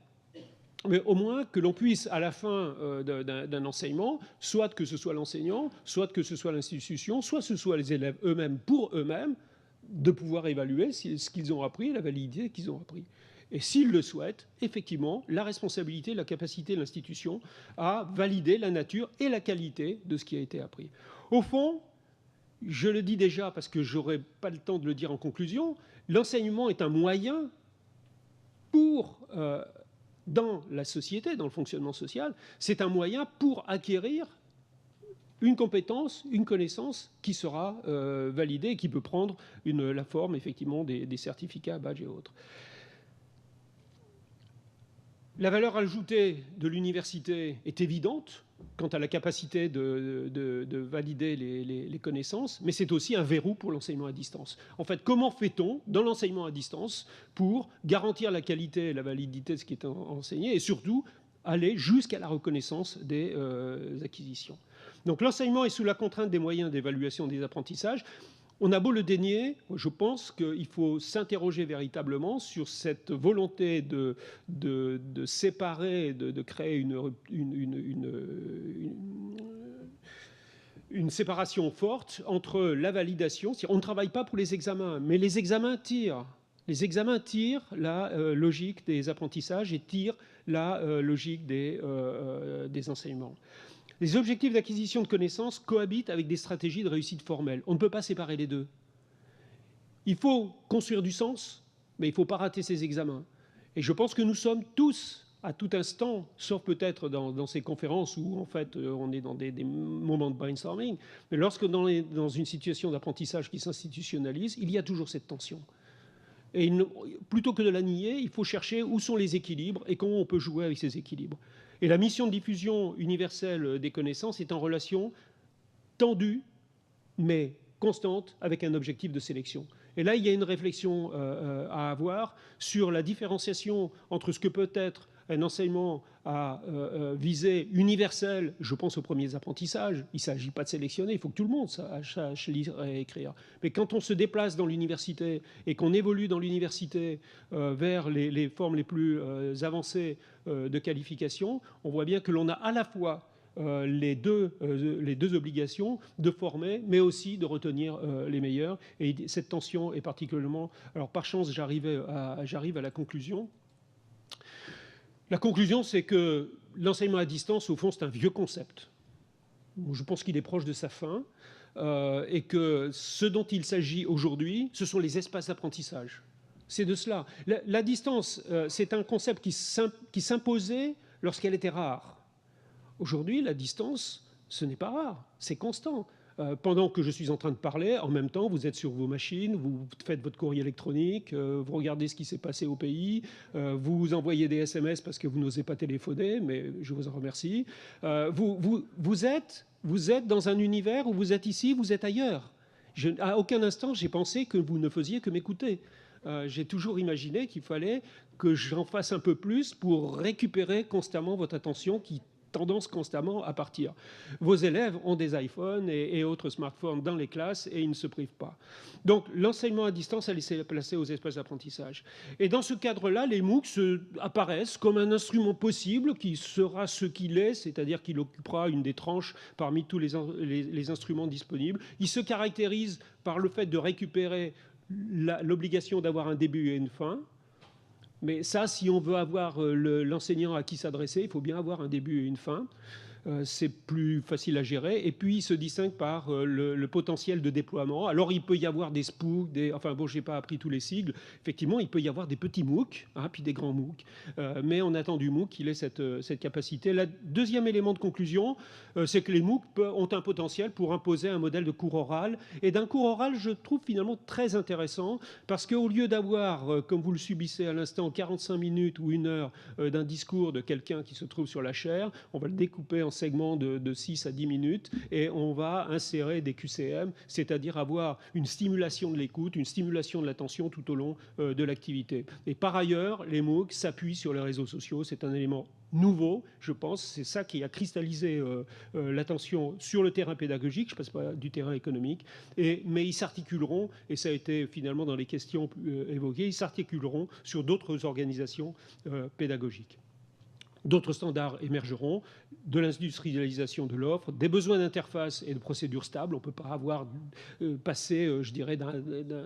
Mais au moins que l'on puisse, à la fin d'un enseignement, soit que ce soit l'enseignant, soit que ce soit l'institution, soit que ce soit les élèves eux-mêmes, pour eux-mêmes, de pouvoir évaluer ce qu'ils ont appris et la validité qu'ils ont appris. Et s'ils le souhaitent, effectivement, la responsabilité, la capacité de l'institution à valider la nature et la qualité de ce qui a été appris. Au fond, je le dis déjà parce que je n'aurai pas le temps de le dire en conclusion, l'enseignement est un moyen pour... dans la société, dans le fonctionnement social, c'est un moyen pour acquérir une compétence, une connaissance qui sera validée et qui peut prendre la forme effectivement des certificats, badges et autres. La valeur ajoutée de l'université est évidente quant à la capacité de valider les connaissances, mais c'est aussi un verrou pour l'enseignement à distance. En fait, comment fait-on dans l'enseignement à distance pour garantir la qualité et la validité de ce qui est enseigné et surtout aller jusqu'à la reconnaissance des acquisitions? Donc l'enseignement est sous la contrainte des moyens d'évaluation des apprentissages. On a beau le dénier, je pense qu'il faut s'interroger véritablement sur cette volonté de séparer, de créer une séparation forte entre la validation. On ne travaille pas pour les examens, mais les examens tirent. Les examens tirent la logique des apprentissages et tirent la logique des enseignements. Les objectifs d'acquisition de connaissances cohabitent avec des stratégies de réussite formelle. On ne peut pas séparer les deux. Il faut construire du sens, mais il ne faut pas rater ses examens. Et je pense que nous sommes tous, à tout instant, sauf peut-être dans ces conférences où en fait on est dans des moments de brainstorming, mais lorsque dans une situation d'apprentissage qui s'institutionnalise, il y a toujours cette tension. Et plutôt que de la nier, il faut chercher où sont les équilibres et comment on peut jouer avec ces équilibres. Et la mission de diffusion universelle des connaissances est en relation tendue, mais constante, avec un objectif de sélection. Et là, il y a une réflexion à avoir sur la différenciation entre ce que peut être un enseignement à visée universelle, je pense aux premiers apprentissages, il ne s'agit pas de sélectionner, il faut que tout le monde sache lire et écrire. Mais quand on se déplace dans l'université et qu'on évolue dans l'université vers les formes les plus avancées de qualification, on voit bien que l'on a à la fois les deux obligations de former, mais aussi de retenir les meilleurs. Et cette tension est particulièrement... Alors par chance, j'arrive à la conclusion. La conclusion, c'est que l'enseignement à distance, au fond, c'est un vieux concept. Je pense qu'il est proche de sa fin et que ce dont il s'agit aujourd'hui, ce sont les espaces d'apprentissage. C'est de cela. La distance, c'est un concept qui s'imposait lorsqu'elle était rare. Aujourd'hui, la distance, ce n'est pas rare, c'est constant. Pendant que je suis en train de parler, en même temps, vous êtes sur vos machines, vous faites votre courrier électronique, vous regardez ce qui s'est passé au pays, vous envoyez des SMS parce que vous n'osez pas téléphoner, mais je vous en remercie. Vous êtes dans un univers où vous êtes ici, vous êtes ailleurs. À aucun instant, j'ai pensé que vous ne faisiez que m'écouter. J'ai toujours imaginé qu'il fallait que j'en fasse un peu plus pour récupérer constamment votre attention qui tendance constamment à partir. Vos élèves ont des iPhones et autres smartphones dans les classes et ils ne se privent pas. Donc l'enseignement à distance a laissé place aux espaces d'apprentissage. Et dans ce cadre-là, les MOOC apparaissent comme un instrument possible qui sera ce qu'il est, c'est-à-dire qu'il occupera une des tranches parmi tous les instruments disponibles. Il se caractérise par le fait de récupérer l'obligation d'avoir un début et une fin. Mais ça, si on veut avoir l'enseignant à qui s'adresser, il faut bien avoir un début et une fin. c'est plus facile à gérer. Et puis, il se distingue par le potentiel de déploiement. Alors, il peut y avoir des SPOOC, enfin bon, je n'ai pas appris tous les sigles. Effectivement, il peut y avoir des petits MOOC, puis des grands MOOC. Mais on attend du MOOC qu'il ait cette capacité. Le deuxième élément de conclusion, c'est que les MOOC ont un potentiel pour imposer un modèle de cours oral. Et d'un cours oral, je trouve finalement très intéressant, parce qu'au lieu d'avoir, comme vous le subissez à l'instant, 45 minutes ou 1 heure d'un discours de quelqu'un qui se trouve sur la chaire, on va le découper en segments de 6 à 10 minutes et on va insérer des QCM, c'est-à-dire avoir une stimulation de l'écoute, une stimulation de l'attention tout au long de l'activité. Et par ailleurs, les MOOC s'appuient sur les réseaux sociaux, c'est un élément nouveau, je pense, c'est ça qui a cristallisé l'attention sur le terrain pédagogique, je ne passe pas du terrain économique, mais ils s'articuleront, et ça a été finalement dans les questions évoquées, ils s'articuleront sur d'autres organisations pédagogiques. D'autres standards émergeront, de l'industrialisation de l'offre, des besoins d'interface et de procédures stables. On ne peut pas avoir passé, je dirais,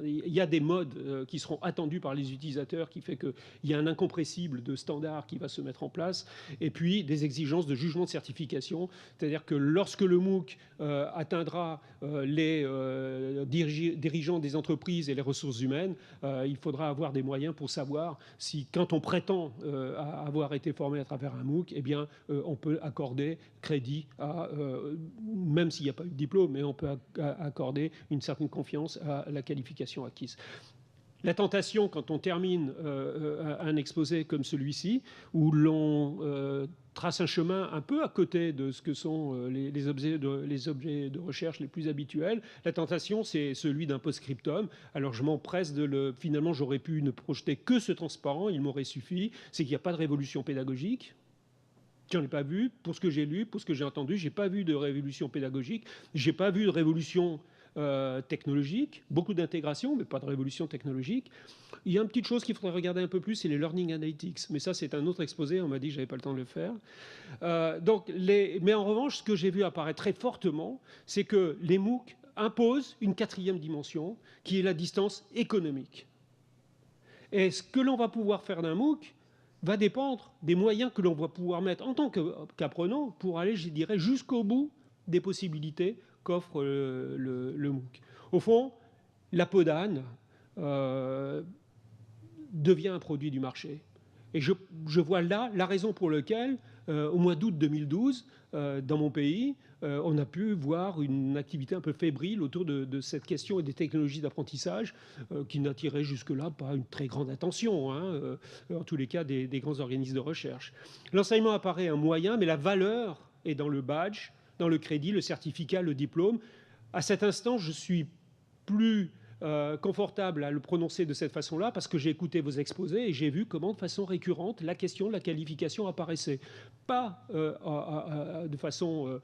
il y a des modes qui seront attendus par les utilisateurs qui fait qu'il y a un incompressible de standards qui va se mettre en place. Et puis, des exigences de jugement de certification. C'est-à-dire que lorsque le MOOC atteindra les dirigeants des entreprises et les ressources humaines, il faudra avoir des moyens pour savoir si, quand on prétend avoir été formé à travers un MOOC, eh bien, on peut accorder crédit à, même s'il n'y a pas eu de diplôme, mais on peut accorder une certaine confiance à la qualification acquise. La tentation, quand on termine un exposé comme celui-ci, où l'on trace un chemin un peu à côté de ce que sont les objets de recherche les plus habituels, la tentation, c'est celui d'un post-scriptum. Alors je m'empresse finalement, j'aurais pu ne projeter que ce transparent, il m'aurait suffi, c'est qu'il n'y a pas de révolution pédagogique. J'en ai pas vu. Pour ce que j'ai lu, pour ce que j'ai entendu, j'ai pas vu de révolution pédagogique. J'ai pas vu de révolution technologique. Beaucoup d'intégration, mais pas de révolution technologique. Il y a une petite chose qu'il faudrait regarder un peu plus, c'est les learning analytics. Mais ça, c'est un autre exposé. On m'a dit que j'avais pas le temps de le faire. Mais en revanche, ce que j'ai vu apparaître très fortement, c'est que les MOOC imposent une 4e dimension, qui est la distance économique. Et ce que l'on va pouvoir faire d'un MOOC va dépendre des moyens que l'on va pouvoir mettre en tant qu'apprenant pour aller, je dirais, jusqu'au bout des possibilités qu'offre le MOOC. Au fond, la peau d'âne devient un produit du marché. Et je vois là la raison pour laquelle, au mois d'août 2012, dans mon pays, on a pu voir une activité un peu fébrile autour de cette question et des technologies d'apprentissage qui n'attiraient jusque-là pas une très grande attention, en tous les cas des grands organismes de recherche. L'enseignement apparaît un moyen, mais la valeur est dans le badge, dans le crédit, le certificat, le diplôme. À cet instant, je suis plus confortable à le prononcer de cette façon-là parce que j'ai écouté vos exposés et j'ai vu comment, de façon récurrente, la question de la qualification apparaissait. Pas de façon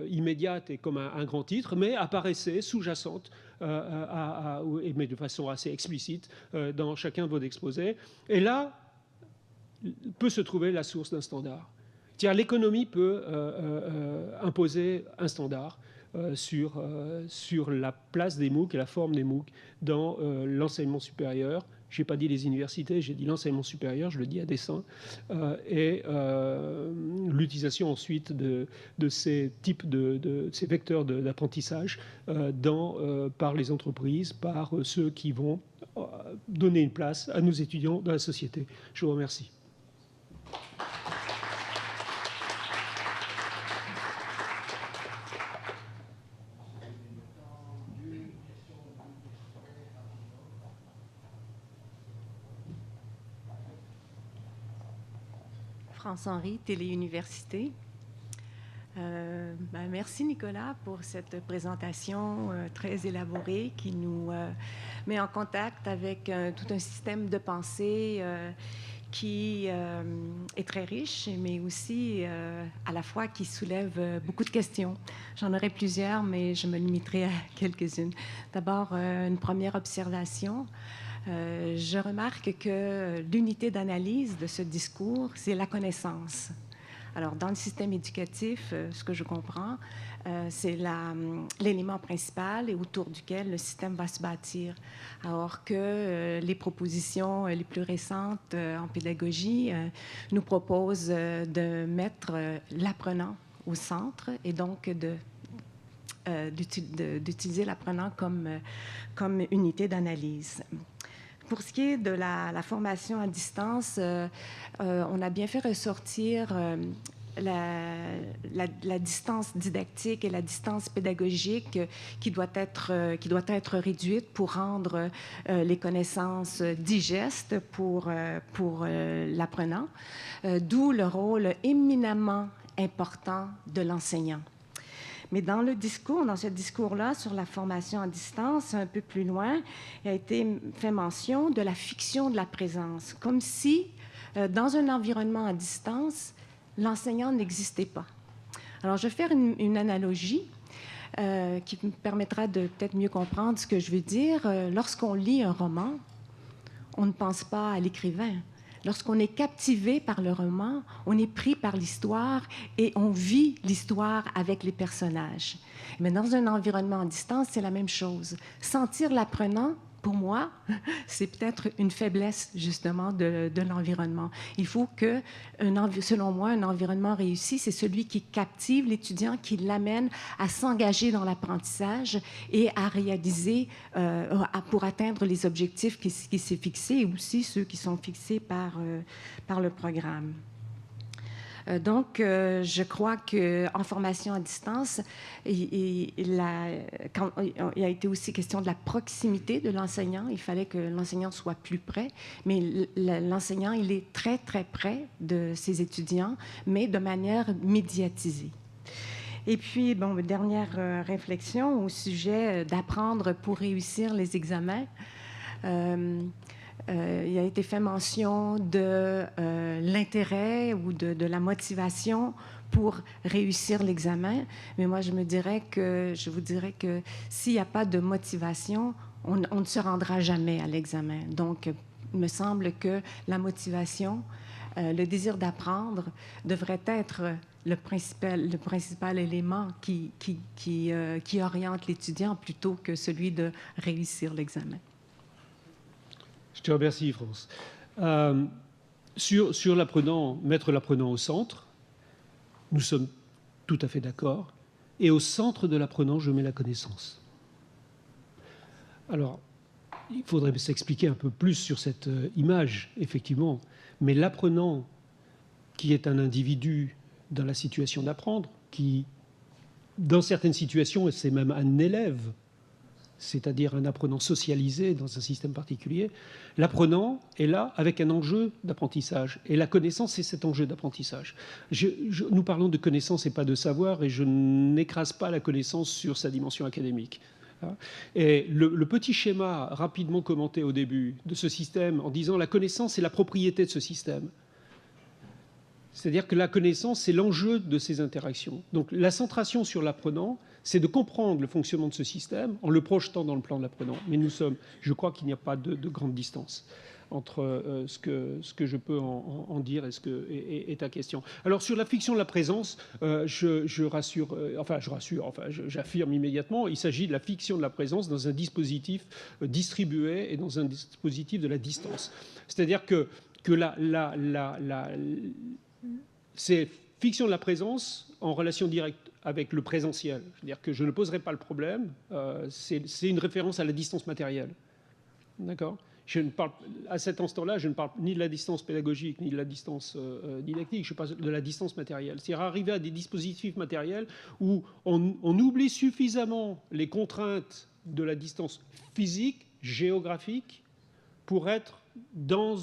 immédiate et comme un grand titre, mais apparaissait sous-jacente, mais de façon assez explicite dans chacun de vos exposés. Et là, peut se trouver la source d'un standard. C'est-à-dire, l'économie peut imposer un standard sur la place des MOOC et la forme des MOOC dans l'enseignement supérieur. Je n'ai pas dit les universités, j'ai dit l'enseignement supérieur, je le dis à dessein, et l'utilisation ensuite de ces types ces vecteurs d'apprentissage par les entreprises, par ceux qui vont donner une place à nos étudiants dans la société. Je vous remercie.
France-Henri, Télé-Université. Merci Nicolas pour cette présentation très élaborée qui nous met en contact avec tout un système de pensée qui est très riche, mais aussi à la fois qui soulève beaucoup de questions. J'en aurai plusieurs, mais je me limiterai à quelques-unes. D'abord, une première observation. Je remarque que l'unité d'analyse de ce discours, c'est la connaissance. Alors, dans le système éducatif, ce que je comprends, c'est l'élément principal et autour duquel le système va se bâtir. Alors que les propositions les plus récentes en pédagogie nous proposent de mettre l'apprenant au centre et donc d'utiliser l'apprenant comme unité d'analyse. Pour ce qui est de la formation à distance, on a bien fait ressortir la distance didactique et la distance pédagogique qui doit être réduite pour rendre les connaissances digestes pour l'apprenant, d'où le rôle éminemment important de l'enseignant. Mais dans ce discours-là, sur la formation à distance, un peu plus loin, il a été fait mention de la fiction de la présence, comme si, dans un environnement à distance, l'enseignant n'existait pas. Alors, je vais faire une analogie qui me permettra de peut-être mieux comprendre ce que je veux dire. Lorsqu'on lit un roman, on ne pense pas à l'écrivain. Lorsqu'on est captivé par le roman, on est pris par l'histoire et on vit l'histoire avec les personnages. Mais dans un environnement à distance, c'est la même chose. Sentir l'apprenant, pour moi, c'est peut-être une faiblesse, justement, de l'environnement. Il faut que, selon moi, un environnement réussi, c'est celui qui captive l'étudiant, qui l'amène à s'engager dans l'apprentissage et à réaliser, pour atteindre les objectifs qui s'est fixés et aussi ceux qui sont fixés par le programme. Donc, je crois qu'en formation à distance, quand il a été aussi question de la proximité de l'enseignant, il fallait que l'enseignant soit plus près, mais l'enseignant, il est très, très près de ses étudiants, mais de manière médiatisée. Et puis, bon, dernière réflexion au sujet d'apprendre pour réussir les examens. Il a été fait mention de l'intérêt ou de la motivation pour réussir l'examen. Mais moi, je vous dirais que s'il n'y a pas de motivation, on ne se rendra jamais à l'examen. Donc, il me semble que la motivation, le désir d'apprendre devrait être le principal élément qui oriente l'étudiant plutôt que celui de réussir l'examen.
Je te remercie, France. Sur l'apprenant, mettre l'apprenant au centre, nous sommes tout à fait d'accord. Et au centre de l'apprenant, je mets la connaissance. Alors, il faudrait s'expliquer un peu plus sur cette image, effectivement. Mais l'apprenant, qui est un individu dans la situation d'apprendre, qui, dans certaines situations, c'est même un élève, c'est-à-dire un apprenant socialisé dans un système particulier, l'apprenant est là avec un enjeu d'apprentissage. Et la connaissance, c'est cet enjeu d'apprentissage. Nous parlons de connaissance et pas de savoir, et je n'écrase pas la connaissance sur sa dimension académique. Et le petit schéma rapidement commenté au début de ce système en disant la connaissance est la propriété de ce système. C'est-à-dire que la connaissance, c'est l'enjeu de ces interactions. Donc la centration sur l'apprenant, c'est de comprendre le fonctionnement de ce système en le projetant dans le plan de l'apprenant. Mais je crois qu'il n'y a pas de grande distance entre ce que je peux en dire et ta question. Alors sur la fiction de la présence, j'affirme immédiatement, il s'agit de la fiction de la présence dans un dispositif distribué et dans un dispositif de la distance. C'est-à-dire que c'est fiction de la présence en relation directe avec le présentiel. C'est-à-dire que je ne poserai pas le problème. C'est une référence à la distance matérielle. D'accord ? À cet instant-là, je ne parle ni de la distance pédagogique, ni de la distance didactique. Je parle de la distance matérielle. C'est-à-dire arriver à des dispositifs matériels où on oublie suffisamment les contraintes de la distance physique, géographique, pour être dans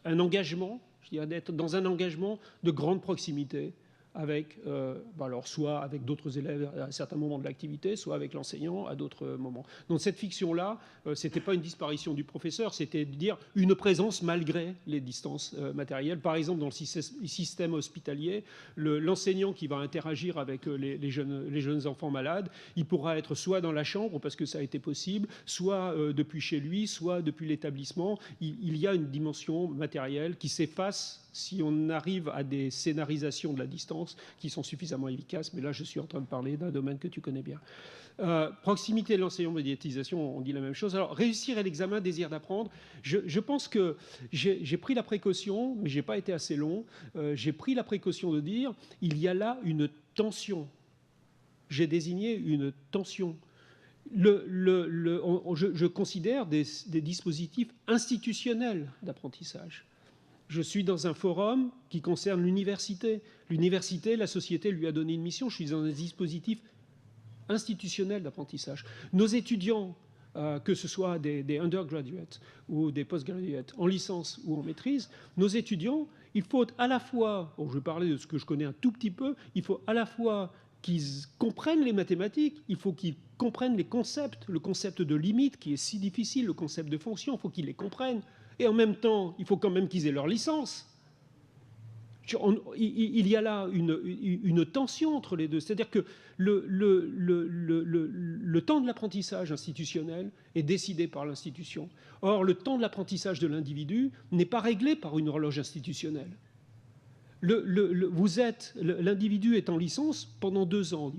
un engagement, je dirais d'être dans un engagement de grande proximité avec, soit avec d'autres élèves à certains moments de l'activité, soit avec l'enseignant à d'autres moments. Donc cette fiction-là, ce n'était pas une disparition du professeur, c'était de dire une présence malgré les distances matérielles. Par exemple, dans le système hospitalier, l'enseignant qui va interagir avec les jeunes enfants malades, il pourra être soit dans la chambre, parce que ça a été possible, soit depuis chez lui, soit depuis l'établissement. Il y a une dimension matérielle qui s'efface si on arrive à des scénarisations de la distance qui sont suffisamment efficaces. Mais là, je suis en train de parler d'un domaine que tu connais bien. Proximité de l'enseignement, médiatisation, on dit la même chose. Alors, réussir à l'examen, désir d'apprendre, je pense que j'ai pris la précaution, mais je n'ai pas été assez long, j'ai pris la précaution de dire il y a là une tension. J'ai désigné une tension. Je considère des dispositifs institutionnels d'apprentissage. Je suis dans un forum qui concerne l'université. L'université, la société lui a donné une mission. Je suis dans un dispositif institutionnel d'apprentissage. Nos étudiants, que ce soit des undergraduates ou des postgraduates, en licence ou en maîtrise, nos étudiants, il faut à la fois, je vais parler de ce que je connais un tout petit peu, il faut à la fois qu'ils comprennent les mathématiques, il faut qu'ils comprennent les concepts, le concept de limite qui est si difficile, le concept de fonction, il faut qu'ils les comprennent. Et en même temps, il faut quand même qu'ils aient leur licence. Il y a là une tension entre les deux. C'est-à-dire que le temps de l'apprentissage institutionnel est décidé par l'institution. Or, le temps de l'apprentissage de l'individu n'est pas réglé par une horloge institutionnelle. L'individu est en licence pendant 2 ans,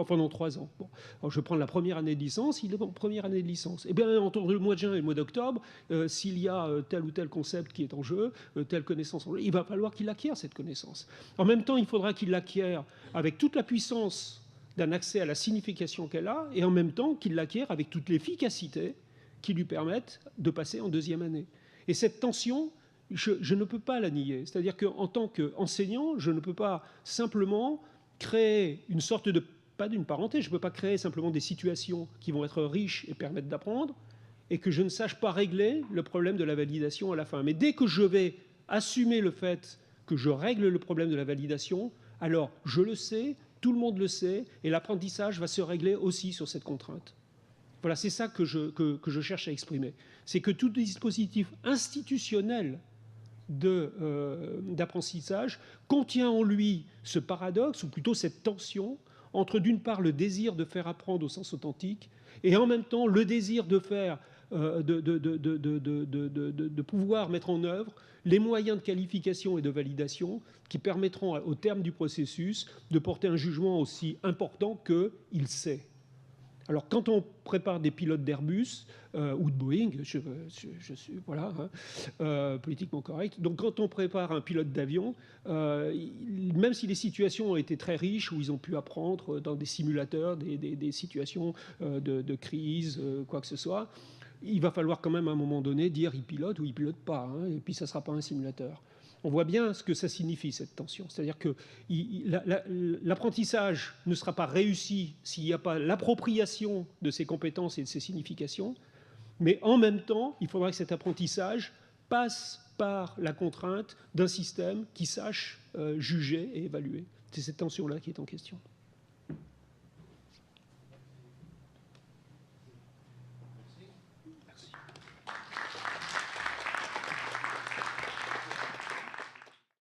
pendant 3 ans. Bon. Alors je prends la première année de licence, il est en première année de licence. Et bien, entre le mois de juin et le mois d'octobre, s'il y a tel ou tel concept qui est en jeu, telle connaissance en jeu, il va falloir qu'il acquiert cette connaissance. En même temps, il faudra qu'il l'acquiert avec toute la puissance d'un accès à la signification qu'elle a, et en même temps qu'il l'acquiert avec toute l'efficacité qui lui permette de passer en 2e année. Et cette tension, je ne peux pas la nier. C'est-à-dire qu'en tant qu'enseignant, je ne peux pas simplement créer une sorte de, pas d'une parenthèse, je ne peux pas créer simplement des situations qui vont être riches et permettre d'apprendre, et que je ne sache pas régler le problème de la validation à la fin. Mais dès que je vais assumer le fait que je règle le problème de la validation, alors je le sais, tout le monde le sait, et l'apprentissage va se régler aussi sur cette contrainte. Voilà, c'est ça que je cherche à exprimer. C'est que tout dispositif institutionnel d'apprentissage contient en lui ce paradoxe, ou plutôt cette tension, entre d'une part le désir de faire apprendre au sens authentique, et en même temps le désir de faire, de pouvoir mettre en œuvre les moyens de qualification et de validation qui permettront, au terme du processus, de porter un jugement aussi important que « il sait ». Alors, quand on prépare des pilotes d'Airbus ou de Boeing, je suis voilà, politiquement correct. Donc, quand on prépare un pilote d'avion, même si les situations ont été très riches, où ils ont pu apprendre dans des simulateurs, des situations de crise, quoi que ce soit, il va falloir quand même à un moment donné dire il pilote ou il pilote pas, hein, et puis ça ne sera pas un simulateur. On voit bien ce que ça signifie, cette tension. C'est-à-dire que l'apprentissage ne sera pas réussi s'il n'y a pas l'appropriation de ses compétences et de ses significations, mais en même temps, il faudra que cet apprentissage passe par la contrainte d'un système qui sache juger et évaluer. C'est cette tension-là qui est en question.